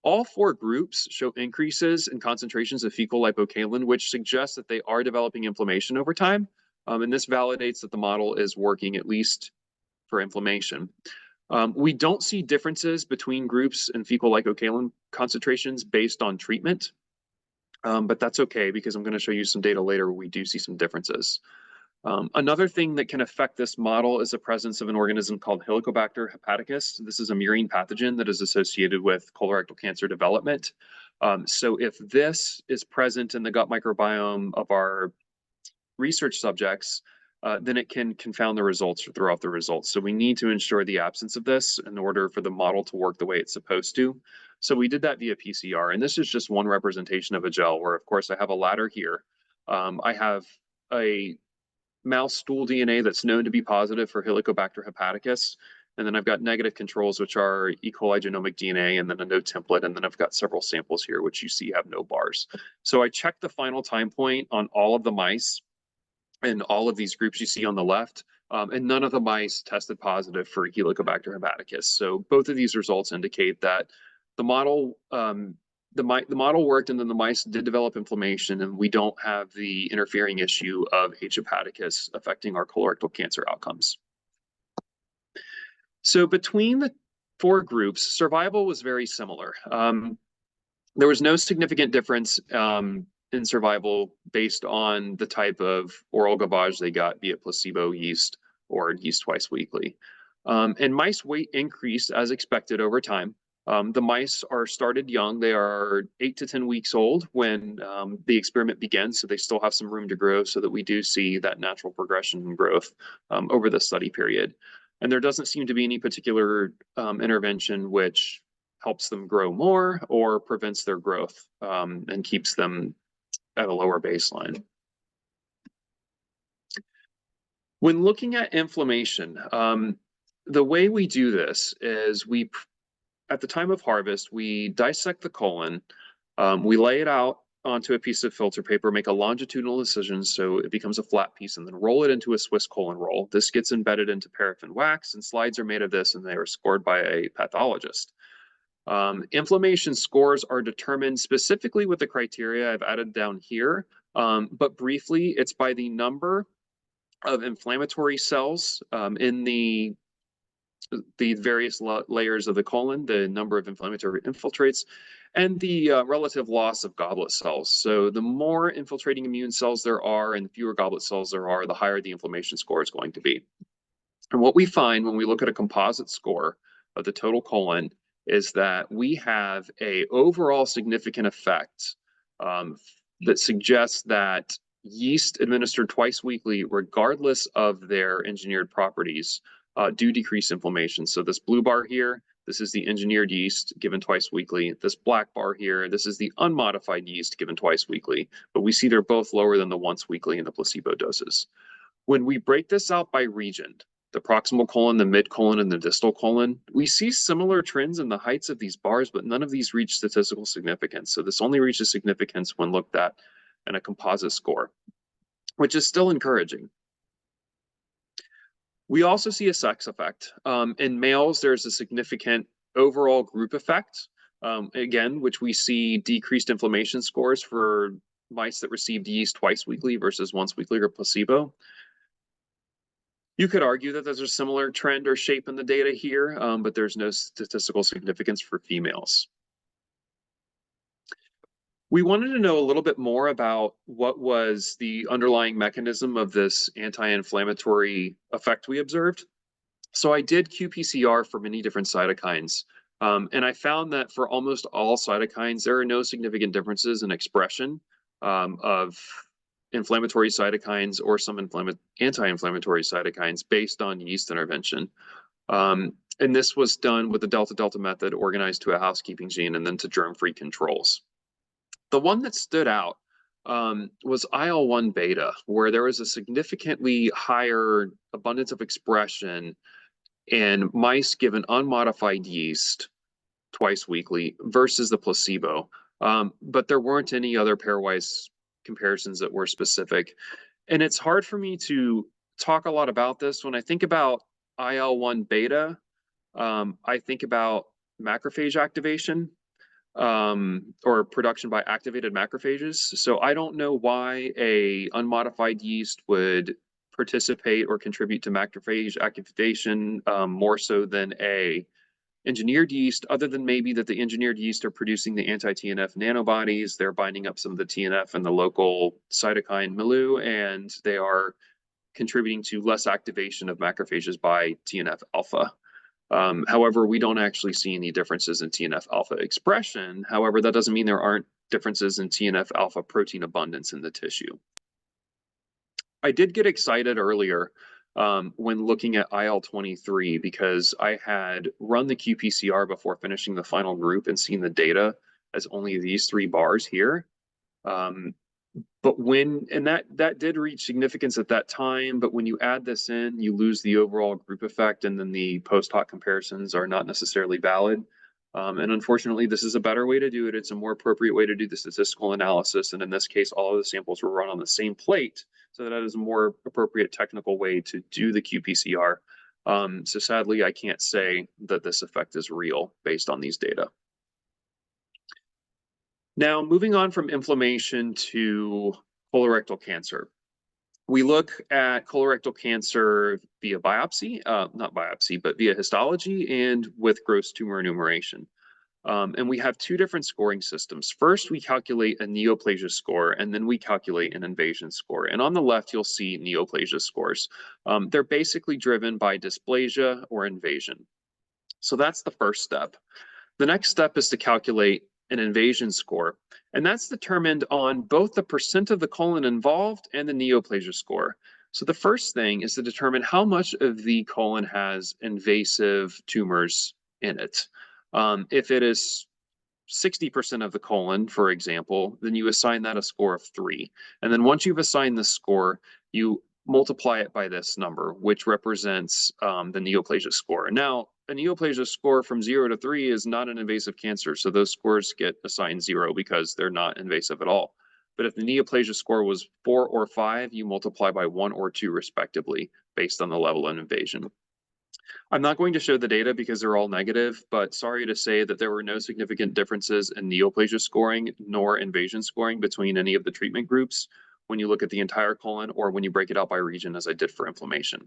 All 4 groups show increases in concentrations of fecal lipocalin, which suggests that they are developing inflammation over time. And this validates that the model is working, at least for inflammation. We don't see differences between groups in fecal lipocalin concentrations based on treatment, but that's okay because I'm going to show you some data later where we do see some differences. Another thing that can affect this model is the presence of an organism called Helicobacter hepaticus. This is a murine pathogen that is associated with colorectal cancer development. So if this is present in the gut microbiome of our research subjects, then it can confound the results or throw off the results. So we need to ensure the absence of this in order for the model to work the way it's supposed to. So we did that via PCR, and this is just one representation of a gel where, of course, I have a ladder here. I have a mouse stool DNA that's known to be positive for Helicobacter hepaticus. And then I've got negative controls, which are E. coli genomic DNA, and then a no template. And then I've got several samples here, which you see have no bars. So I checked the final time point on all of the mice and all of these groups you see on the left, and none of the mice tested positive for Helicobacter hepaticus. So both of these results indicate that the model the model worked, and then the mice did develop inflammation, and we don't have the interfering issue of H. hepaticus affecting our colorectal cancer outcomes. So between the 4 groups, survival was very similar. There was no significant difference in survival based on the type of oral gavage they got, be it placebo yeast or yeast twice weekly. And mice weight increased as expected over time. The mice are started young. They are 8 to 10 weeks old when the experiment begins, so they still have some room to grow, so that we do see that natural progression and growth over the study period. And there doesn't seem to be any particular intervention which helps them grow more or prevents their growth and keeps them at a lower baseline. When looking at inflammation, the way we do this is at the time of harvest, we dissect the colon, we lay it out onto a piece of filter paper, make a longitudinal incision so it becomes a flat piece, and then roll it into a Swiss colon roll. This gets embedded into paraffin wax, and slides are made of this, and they are scored by a pathologist. Inflammation scores are determined specifically with the criteria I've added down here, but briefly, it's by the number of inflammatory cells in the various layers of the colon, the number of inflammatory infiltrates, and the relative loss of goblet cells. So the more infiltrating immune cells there are and the fewer goblet cells there are, the higher the inflammation score is going to be. And what we find when we look at a composite score of the total colon is that we have a overall significant effect that suggests that yeast administered twice weekly, regardless of their engineered properties, do decrease inflammation. So this blue bar here, this is the engineered yeast given twice weekly. This black bar here, this is the unmodified yeast given twice weekly. But we see they're both lower than the once weekly in the placebo doses. When we break this out by region, the proximal colon, the mid colon, and the distal colon, we see similar trends in the heights of these bars, but none of these reach statistical significance. So this only reaches significance when looked at in a composite score, which is still encouraging. We also see a sex effect. In males, there's a significant overall group effect, again, which we see decreased inflammation scores for mice that received yeast twice weekly versus once weekly or placebo. You could argue that there's a similar trend or shape in the data here, but there's no statistical significance for females. We wanted to know a little bit more about what was the underlying mechanism of this anti-inflammatory effect we observed. So I did qPCR for many different cytokines, and I found that for almost all cytokines, there are no significant differences in expression of inflammatory cytokines or some anti-inflammatory cytokines based on yeast intervention. And this was done with the delta-delta method organized to a housekeeping gene and then to germ-free controls. The one that stood out was IL-1 beta, where there was a significantly higher abundance of expression in mice given unmodified yeast twice weekly versus the placebo. But there weren't any other pairwise comparisons that were specific. And it's hard for me to talk a lot about this. When I think about IL-1 beta, I think about macrophage activation or production by activated macrophages. So I don't know why a unmodified yeast would participate or contribute to macrophage activation more so than a engineered yeast, other than maybe that the engineered yeast are producing the anti-TNF nanobodies. They're binding up some of the TNF and the local cytokine milieu, and they are contributing to less activation of macrophages by TNF alpha. However, we don't actually see any differences in TNF alpha expression. However, that doesn't mean there aren't differences in TNF alpha protein abundance in the tissue. I did get excited earlier when looking at IL-23 because I had run the qPCR before finishing the final group and seen the data as only these 3 bars here. But that did reach significance at that time, but when you add this in, you lose the overall group effect, and then the post hoc comparisons are not necessarily valid. And unfortunately, this is a better way to do it. It's a more appropriate way to do the statistical analysis. And in this case, all of the samples were run on the same plate. So that is a more appropriate technical way to do the qPCR. So sadly, I can't say that this effect is real based on these data. Now, moving on from inflammation to colorectal cancer. We look at colorectal cancer via biopsy, not biopsy, but via histology and with gross tumor enumeration. And we have 2 different scoring systems. First, we calculate a neoplasia score, and then we calculate an invasion score. And on the left, you'll see neoplasia scores. They're basically driven by dysplasia or invasion. So that's the first step. The next step is to calculate an invasion score, and that's determined on both the percent of the colon involved and the neoplasia score. So the first thing is to determine how much of the colon has invasive tumors in it. If it is 60% of the colon, for example, then you assign that a score of 3. And then once you've assigned the score, you multiply it by this number, which represents the neoplasia score. Now, a neoplasia score from 0 to 3 is not an invasive cancer, so those scores get assigned 0 because they're not invasive at all. But if the neoplasia score was 4 or 5, you multiply by 1 or 2 respectively, based on the level of invasion. I'm not going to show the data because they're all negative, but sorry to say that there were no significant differences in neoplasia scoring nor invasion scoring between any of the treatment groups when you look at the entire colon or when you break it out by region, as I did for inflammation.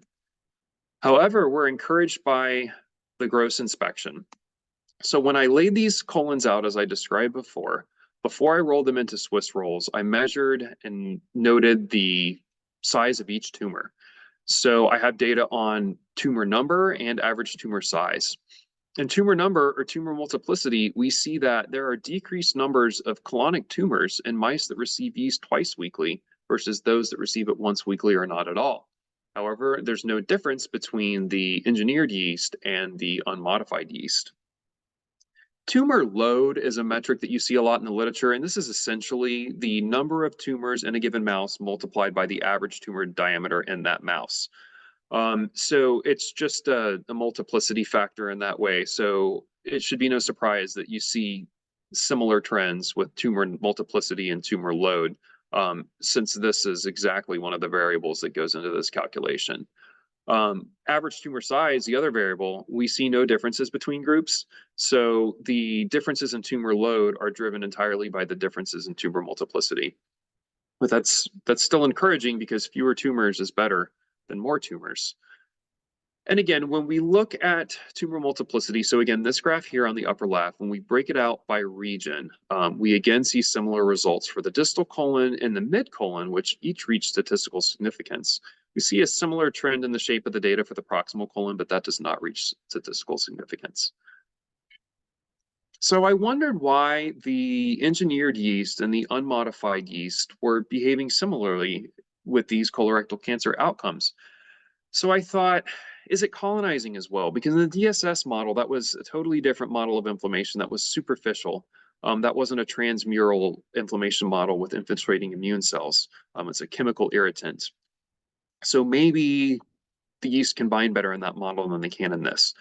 However, we're encouraged by the gross inspection. So when I laid these colons out, as I described before I rolled them into Swiss rolls, I measured and noted the size of each tumor. So I have data on tumor number and average tumor size. In tumor number or tumor multiplicity, we see that there are decreased numbers of colonic tumors in mice that receive yeast twice weekly versus those that receive it once weekly or not at all. However, there's no difference between the engineered yeast and the unmodified yeast. Tumor load is a metric that you see a lot in the literature, and this is essentially the number of tumors in a given mouse multiplied by the average tumor diameter in that mouse. So it's just a multiplicity factor in that way. So it should be no surprise that you see similar trends with tumor multiplicity and tumor load, since this is exactly one of the variables that goes into this calculation. Average tumor size, the other variable, we see no differences between groups. So the differences in tumor load are driven entirely by the differences in tumor multiplicity. But that's still encouraging because fewer tumors is better than more tumors. And again, when we look at tumor multiplicity, so again, this graph here on the upper left, when we break it out by region, we again see similar results for the distal colon and the mid colon, which each reach statistical significance. We see a similar trend in the shape of the data for the proximal colon, but that does not reach statistical significance. So I wondered why the engineered yeast and the unmodified yeast were behaving similarly with these colorectal cancer outcomes. So I thought, is it colonizing as well? Because in the DSS model, that was a totally different model of inflammation that was superficial. That wasn't a transmural inflammation model with infiltrating immune cells. It's a chemical irritant. So maybe the yeast can bind better in that model than they can in this.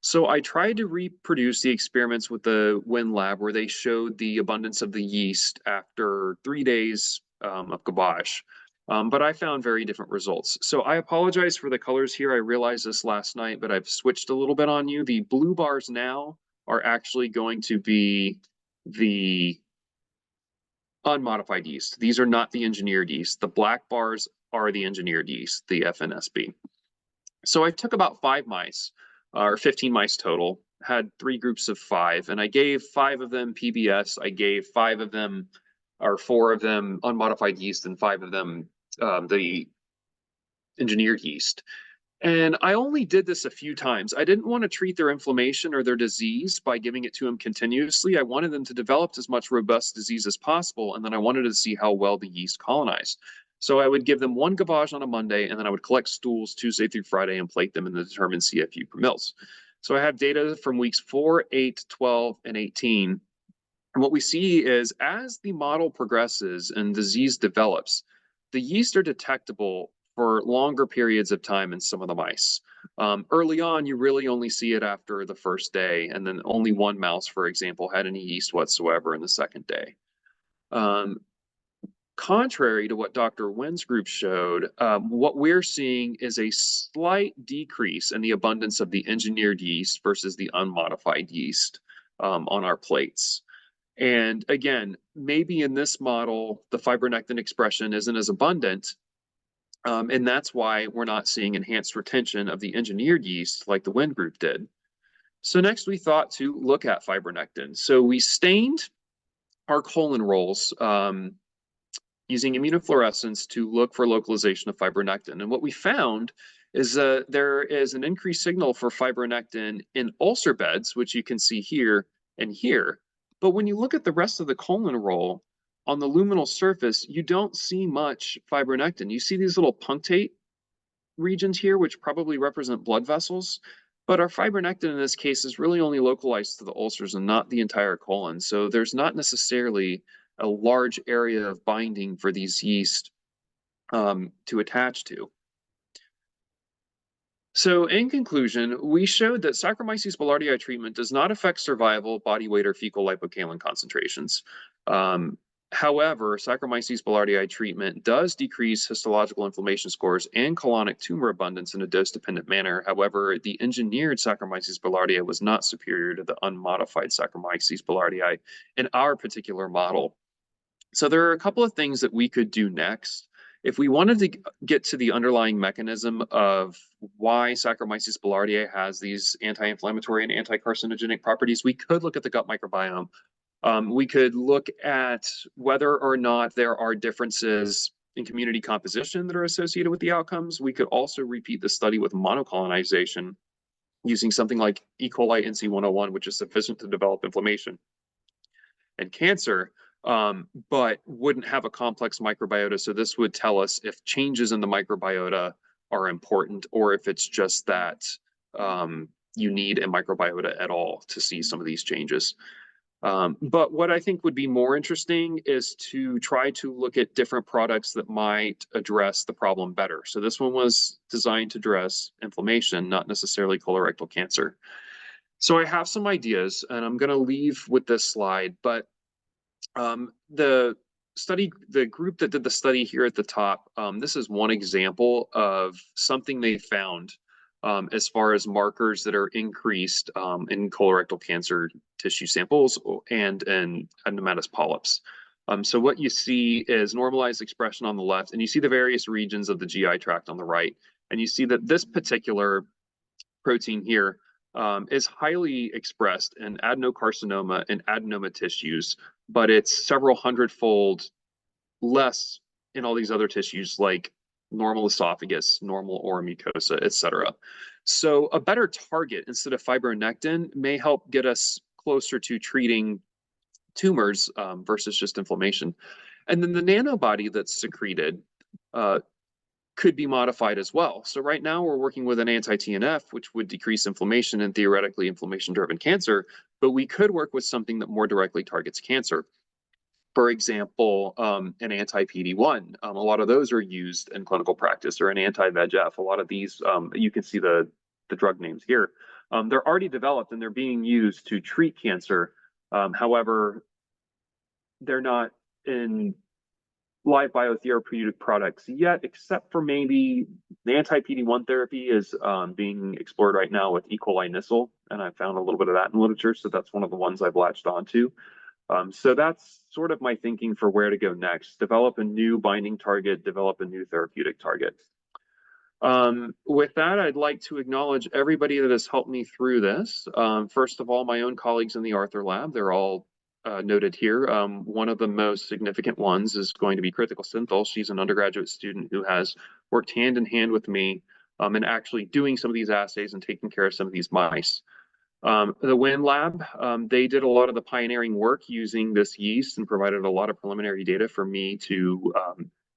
So I tried to reproduce the experiments with the Wynn lab where they showed the abundance of the yeast after 3 days of gavage. But I found very different results. So I apologize for the colors here. I realized this last night, but I've switched a little bit on you. The blue bars now are actually going to be the unmodified yeast. These are not the engineered yeast. The black bars are the engineered yeast, the FNSB. So I took about 5 mice, or 15 mice total, had 3 groups of 5, and I gave 5 of them PBS. I gave 5 of them, or 4 of them unmodified yeast, and 5 of them the engineered yeast. And I only did this a few times. I didn't want to treat their inflammation or their disease by giving it to them continuously. I wanted them to develop as much robust disease as possible, and then I wanted to see how well the yeast colonized. So I would give them 1 gavage on a Monday, and then I would collect stools Tuesday through Friday and plate them in the determined CFU per mils. So I have data from weeks 4, 8, 12, and 18. And what we see is as the model progresses and disease develops, the yeast are detectable for longer periods of time in some of the mice. Early on, you really only see it after the first day, and then only 1 mouse, for example, had any yeast whatsoever in the second day. Contrary to what Dr. Wynn's group showed, what we're seeing is a slight decrease in the abundance of the engineered yeast versus the unmodified yeast on our plates. And again, maybe in this model, the fibronectin expression isn't as abundant, and that's why we're not seeing enhanced retention of the engineered yeast like the Wynn group did. So next we thought to look at fibronectin. So we stained our colon rolls using immunofluorescence to look for localization of fibronectin. And what we found is that there is an increased signal for fibronectin in ulcer beds, which you can see here and here. But when you look at the rest of the colon roll, on the luminal surface, you don't see much fibronectin. You see these little punctate regions here, which probably represent blood vessels. But our fibronectin in this case is really only localized to the ulcers and not the entire colon. So there's not necessarily a large area of binding for these yeast to attach to. So in conclusion, we showed that Saccharomyces boulardii treatment does not affect survival, body weight, or fecal lipocalin concentrations. However, Saccharomyces boulardii treatment does decrease histological inflammation scores and colonic tumor abundance in a dose-dependent manner. However, the engineered Saccharomyces boulardii was not superior to the unmodified Saccharomyces boulardii in our particular model. So there are a couple of things that we could do next. If we wanted to get to the underlying mechanism of why Saccharomyces boulardii has these anti-inflammatory and anti-carcinogenic properties, we could look at the gut microbiome. We could look at whether or not there are differences in community composition that are associated with the outcomes. We could also repeat the study with monocolonization, using something like E. coli NC101, which is sufficient to develop inflammation and cancer, but wouldn't have a complex microbiota. So this would tell us if changes in the microbiota are important, or if it's just that you need a microbiota at all to see some of these changes. But what I think would be more interesting is to try to look at different products that might address the problem better. So this one was designed to address inflammation, not necessarily colorectal cancer. So I have some ideas, and I'm going to leave with this slide, but the group that did the study here at the top, this is one example of something they found as far as markers that are increased in colorectal cancer tissue samples and adenomatous polyps. So what you see is normalized expression on the left, and you see the various regions of the GI tract on the right. And you see that this particular protein here is highly expressed in adenocarcinoma and adenoma tissues, but it's several hundredfold less in all these other tissues like normal esophagus, normal oral mucosa, etc. So a better target instead of fibronectin may help get us closer to treating tumors versus just inflammation. And then the nanobody that's secreted could be modified as well. So right now we're working with an anti-TNF, which would decrease inflammation and theoretically inflammation-driven cancer, but we could work with something that more directly targets cancer. For example, an anti-PD-1. A lot of those are used in clinical practice, or an anti-VEGF. A lot of these, you can see the drug names here. They're already developed and they're being used to treat cancer. However, they're not in live biotherapeutic products yet, except for maybe the anti-PD-1 therapy is being explored right now with E. coli Nissl, and I found a little bit of that in literature, so that's one of the ones I've latched onto. So that's sort of my thinking for where to go next. Develop a new binding target, develop a new therapeutic target. With that, I'd like to acknowledge everybody that has helped me through this. First of all, my own colleagues in the Arthur Lab, they're all noted here. One of the most significant ones is going to be Kritika Sinthal. She's an undergraduate student who has worked hand in hand with me in actually doing some of these assays and taking care of some of these mice. The WIN Lab, they did a lot of the pioneering work using this yeast and provided a lot of preliminary data for me to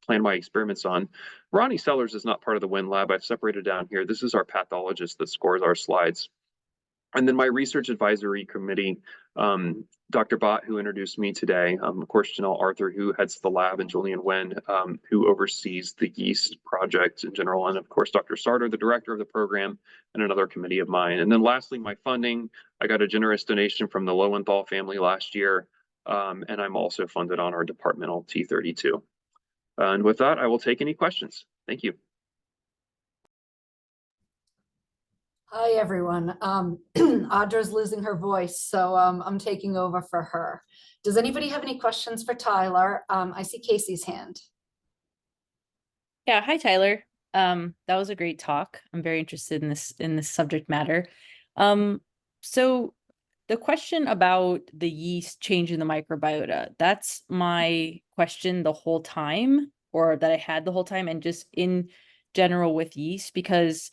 plan my experiments on. Ronnie Sellers is not part of the WIN Lab. I've separated down here. This is our pathologist that scores our slides. And then my research advisory committee, Dr. Bott, who introduced me today, of course, Janelle Arthur, who heads the lab, and Julian Wen, who oversees the yeast project in general, and of course, Dr. Sartor, the director of the program, and another committee of mine. And then lastly, my funding, I got a generous donation from the Lowenthal family last year, and I'm also funded on our departmental T32. And with that, I will take any questions. Thank you. Hi, everyone. Audra's losing her voice, so I'm taking over for her. Does anybody have any questions for Tyler? I see Casey's hand. Yeah, hi Tyler. That was a great talk. I'm very interested in this subject matter. So the question about the yeast changing the microbiota, that's my question the whole time, or that I had the whole time, and just in general with yeast, because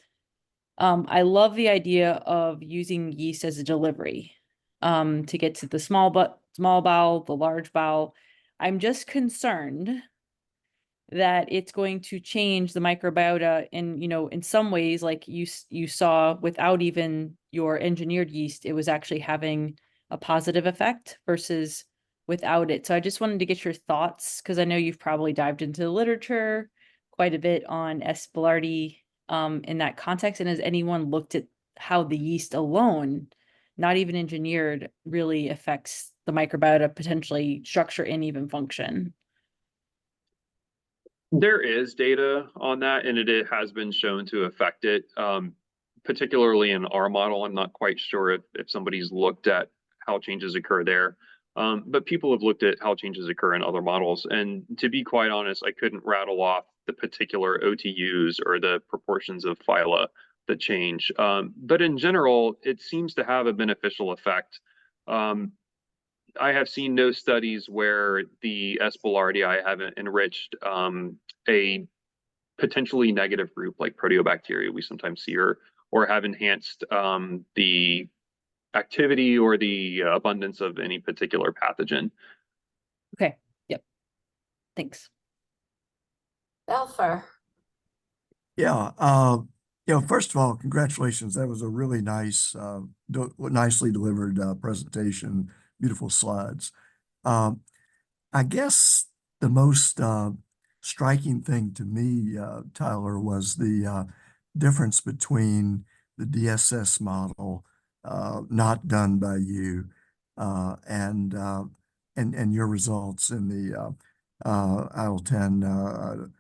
I love the idea of using yeast as a delivery to get to the small bowel, the large bowel. I'm just concerned that it's going to change the microbiota in, in some ways, like you saw without even your engineered yeast, it was actually having a positive effect versus without it. So I just wanted to get your thoughts, because I know you've probably dived into the literature quite a bit on S. boulardii in that context. And has anyone looked at how the yeast alone, not even engineered, really affects the microbiota, potentially structure and even function? There is data on that, and it has been shown to affect it, particularly in our model. I'm not quite sure if somebody's looked at how changes occur there, but people have looked at how changes occur in other models. And to be quite honest, I couldn't rattle off the particular OTUs or the proportions of phyla that change. But in general, it seems to have a beneficial effect. I have seen no studies where the S. boulardii haven't enriched a potentially negative group like proteobacteria we sometimes see, or or have enhanced the activity or the abundance of any particular pathogen. Okay, yep. Thanks. Belfer. Yeah, first of all, congratulations. That was a really nice, nicely delivered presentation, beautiful slides. I guess the most striking thing to me, Tyler, was the difference between the DSS model not done by you and your results in the IL-10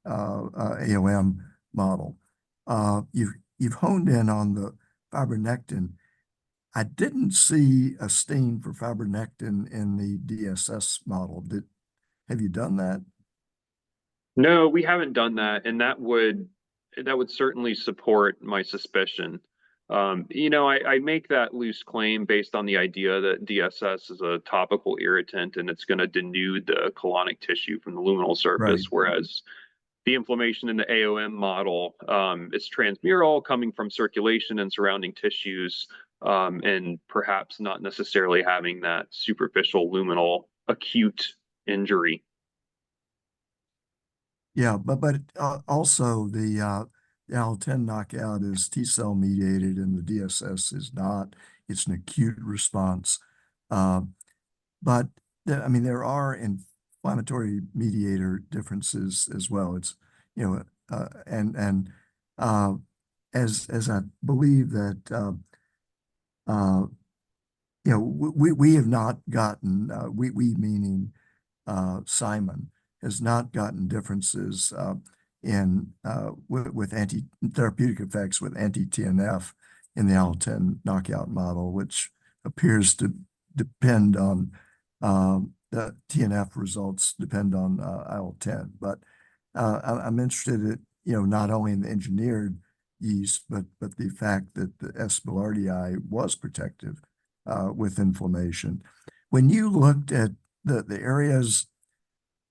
AOM model. You've honed in on the fibronectin. I didn't see a stain for fibronectin in the DSS model. Have you done that? No, we haven't done that, and that would certainly support my suspicion. I make that loose claim based on the idea that DSS is a topical irritant and it's going to denude the colonic tissue from the luminal surface, whereas the inflammation in the AOM model is transmural, coming from circulation and surrounding tissues, and perhaps not necessarily having that superficial luminal acute injury. Yeah, but also the IL-10 knockout is T-cell mediated and the DSS is not. It's an acute response. But there are inflammatory mediator differences as well. It's, as I believe that, we have not gotten, we meaning Simon, has not gotten differences with anti-therapeutic effects with anti-TNF in the IL-10 knockout model, which appears to depend on the TNF results depend on IL-10. But I'm interested in, not only in the engineered yeast, but the fact that the S. boulardii was protective with inflammation. When you looked at the areas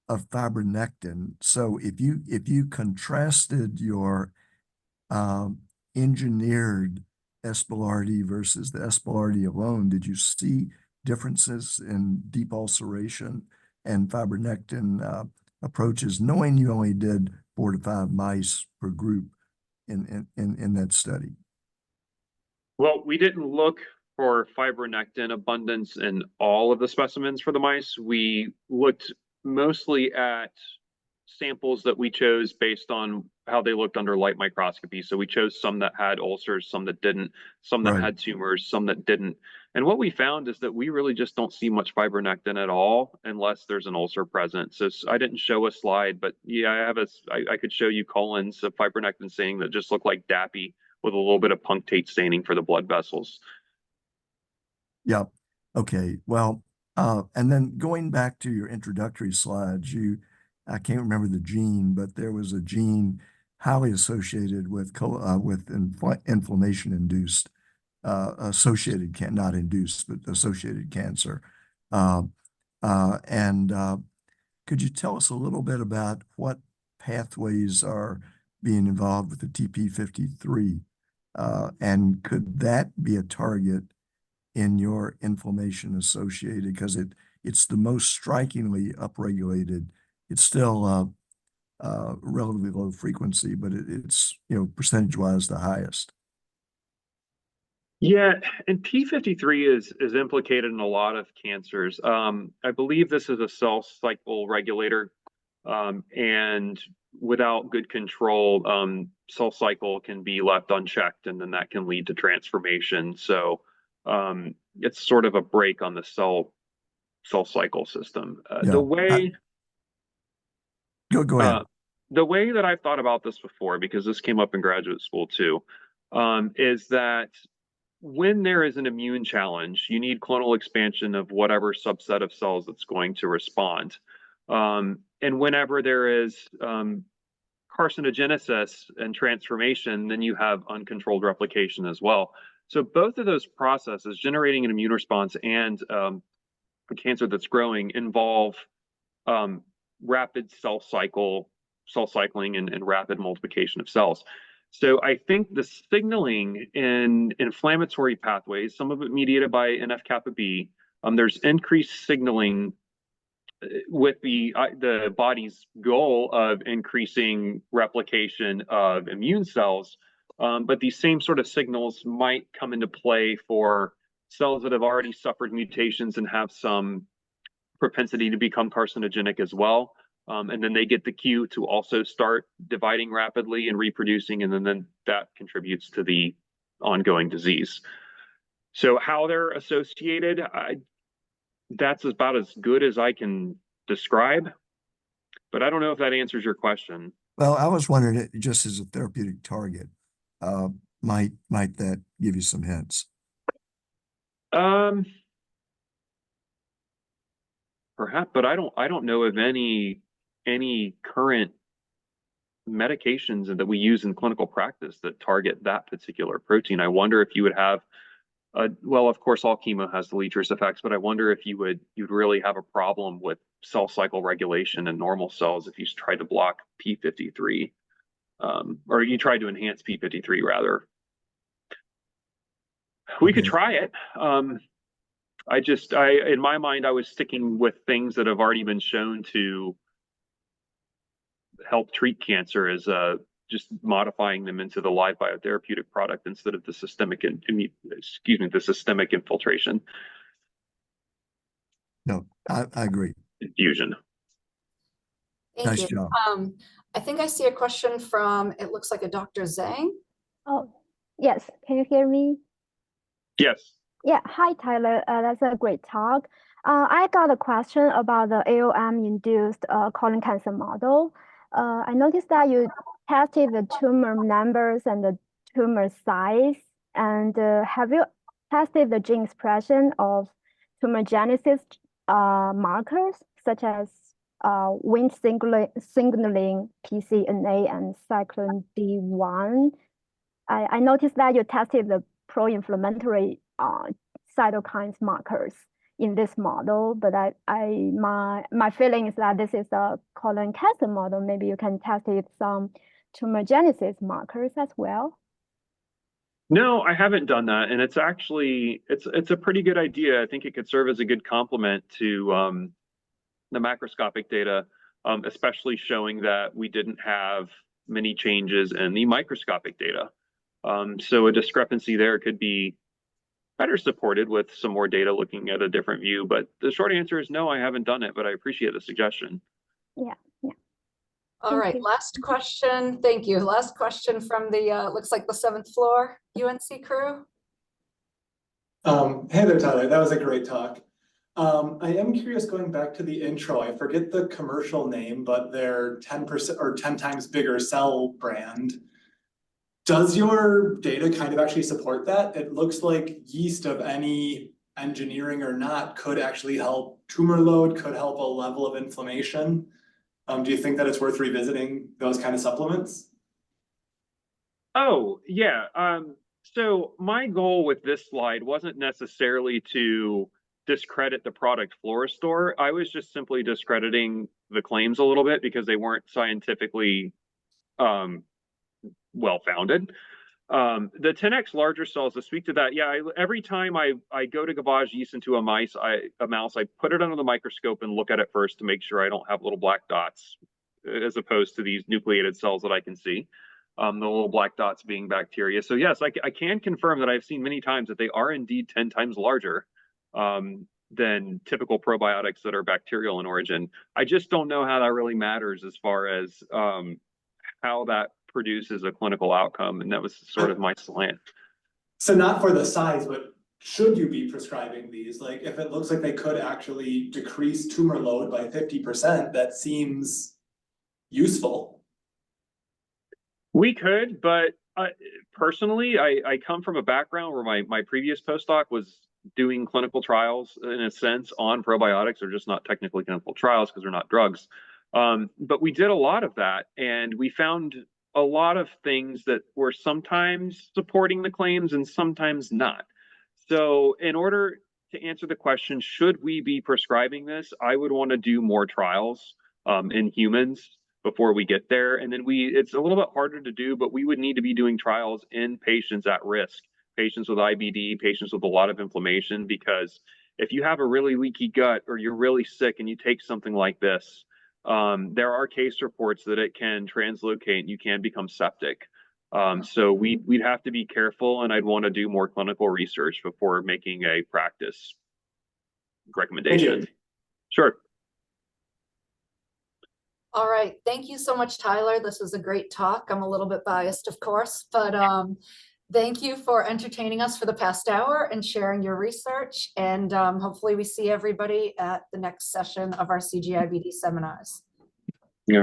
of fibronectin, so if you contrasted your engineered S. boulardii versus the S. boulardii alone, did you see differences in deep ulceration and fibronectin approaches, knowing you only did 4 to 5 mice per group in that study? Well, we didn't look for fibronectin abundance in all of the specimens for the mice. We looked mostly at samples that we chose based on how they looked under light microscopy. So we chose some that had ulcers, some that didn't, some that had tumors, some that didn't. And what we found is that we really just don't see much fibronectin at all unless there's an ulcer present. So I didn't show a slide, but yeah, I could show you colons of fibronectin staining that just look like DAPI with a little bit of punctate staining for the blood vessels. Yeah. Okay. Well, and then going back to your introductory slides, I can't remember the gene, but there was a gene highly associated with inflammation-induced, not induced, but associated cancer. Could you tell us a little bit about what pathways are being involved with the TP53? And could that be a target in your inflammation associated? Because it's the most strikingly upregulated. It's still relatively low frequency, but it's percentage-wise the highest. Yeah, and P53 is implicated in a lot of cancers. I believe this is a cell cycle regulator, and without good control, cell cycle can be left unchecked, and then that can lead to transformation. So it's sort of a break on the cell cycle system. The way Go ahead. The way that I've thought about this before, because this came up in graduate school too, is that when there is an immune challenge, you need clonal expansion of whatever subset of cells that's going to respond. And whenever there is carcinogenesis and transformation, then you have uncontrolled replication as well. So both of those processes, generating an immune response and a cancer that's growing, involve rapid cell cycling and rapid multiplication of cells. So I think the signaling in inflammatory pathways, some of it mediated by NF-kappa B, there's increased signaling with the body's goal of increasing replication of immune cells. But these same sort of signals might come into play for cells that have already suffered mutations and have some propensity to become carcinogenic as well. And then they get the cue to also start dividing rapidly and reproducing, and then that contributes to the ongoing disease. So how they're associated, that's about as good as I can describe, but I don't know if that answers your question. Well, I was wondering, just as a therapeutic target, might that give you some hints? Perhaps, but I don't know of any current medications that we use in clinical practice that target that particular protein. I wonder if you would have well, of course, all chemo has deleterious effects, but I wonder if you'd really have a problem with cell cycle regulation in normal cells if you tried to block p53, or you tried to enhance p53 rather. We could try it. In my mind, I was sticking with things that have already been shown to help treat cancer as just modifying them into the live biotherapeutic product instead of the systemic infiltration. No, I agree. Infusion. Thank Nice you. job. I think I see a question from, it looks like a Dr. Zhang. Oh, yes. Can you hear me? Yes. Yeah. Hi, Tyler. That's a great talk. I got a question about the AOM-induced colon cancer model. I noticed that you tested the tumor numbers and the tumor size. And have you tested the gene expression of tumorigenesis markers, such as Wnt signaling, PCNA, and cyclin D1? I noticed that you tested the pro-inflammatory cytokines markers in this model, but my feeling is that this is a colon cancer model. Maybe you can test it some tumorigenesis markers as well. No, I haven't done that, and it's actually it's a pretty good idea. I think it could serve as a good complement to the macroscopic data, especially showing that we didn't have many changes in the microscopic data. So a discrepancy there could be better supported with some more data looking at a different view. But the short answer is no, I haven't done it, but I appreciate the suggestion. Yeah. All Thank right, you. last question. Thank you. Last question from the, looks like the 7th floor UNC crew. Hey there, Tyler. That was a great talk. I am curious, going back to the intro, I forget the commercial name, but their 10% or 10 times bigger cell brand. Does your data kind of actually support that? It looks like yeast of any engineering or not could actually help tumor load, could help a level of inflammation. Do you think that it's worth revisiting those kind of supplements? Oh, yeah. So my goal with this slide wasn't necessarily to discredit the product Floristore. I was just simply discrediting the claims a little bit because they weren't scientifically well-founded. The 10x larger cells, to speak to that, yeah, every time I go to gavage yeast into a mouse, I put it under the microscope and look at it first to make sure I don't have little black dots, as opposed to these nucleated cells that I can see. The little black dots being bacteria. So yes, I can confirm that I've seen many times that they are indeed 10 times larger than typical probiotics that are bacterial in origin. I just don't know how that really matters as far as how that produces a clinical outcome, and that was sort of my slant. So not for the size, but should you be prescribing these? Like, if it looks like they could actually decrease tumor load by 50%, that seems useful. We could, but personally, I come from a background where my previous postdoc was doing clinical trials, in a sense, on probiotics. They're just not technically clinical trials because they're not drugs. But we did a lot of that, and we found a lot of things that were sometimes supporting the claims and sometimes not. So in order to answer the question, should we be prescribing this, I would want to do more trials in humans before we get there. And then it's a little bit harder to do, but we would need to be doing trials in patients at risk, patients with IBD, patients with a lot of inflammation, because if you have a really leaky gut or you're really sick and you take something like this, there are case reports that it can translocate and you can become septic. So we'd have to be careful, and I'd want to do more clinical research before making a practice recommendation. Sure. All right, thank you so much, Tyler. This was a great talk. I'm a little bit biased, of course, but thank you for entertaining us for the past hour and sharing your research. And hopefully we see everybody at the next session of our CGIBD seminars.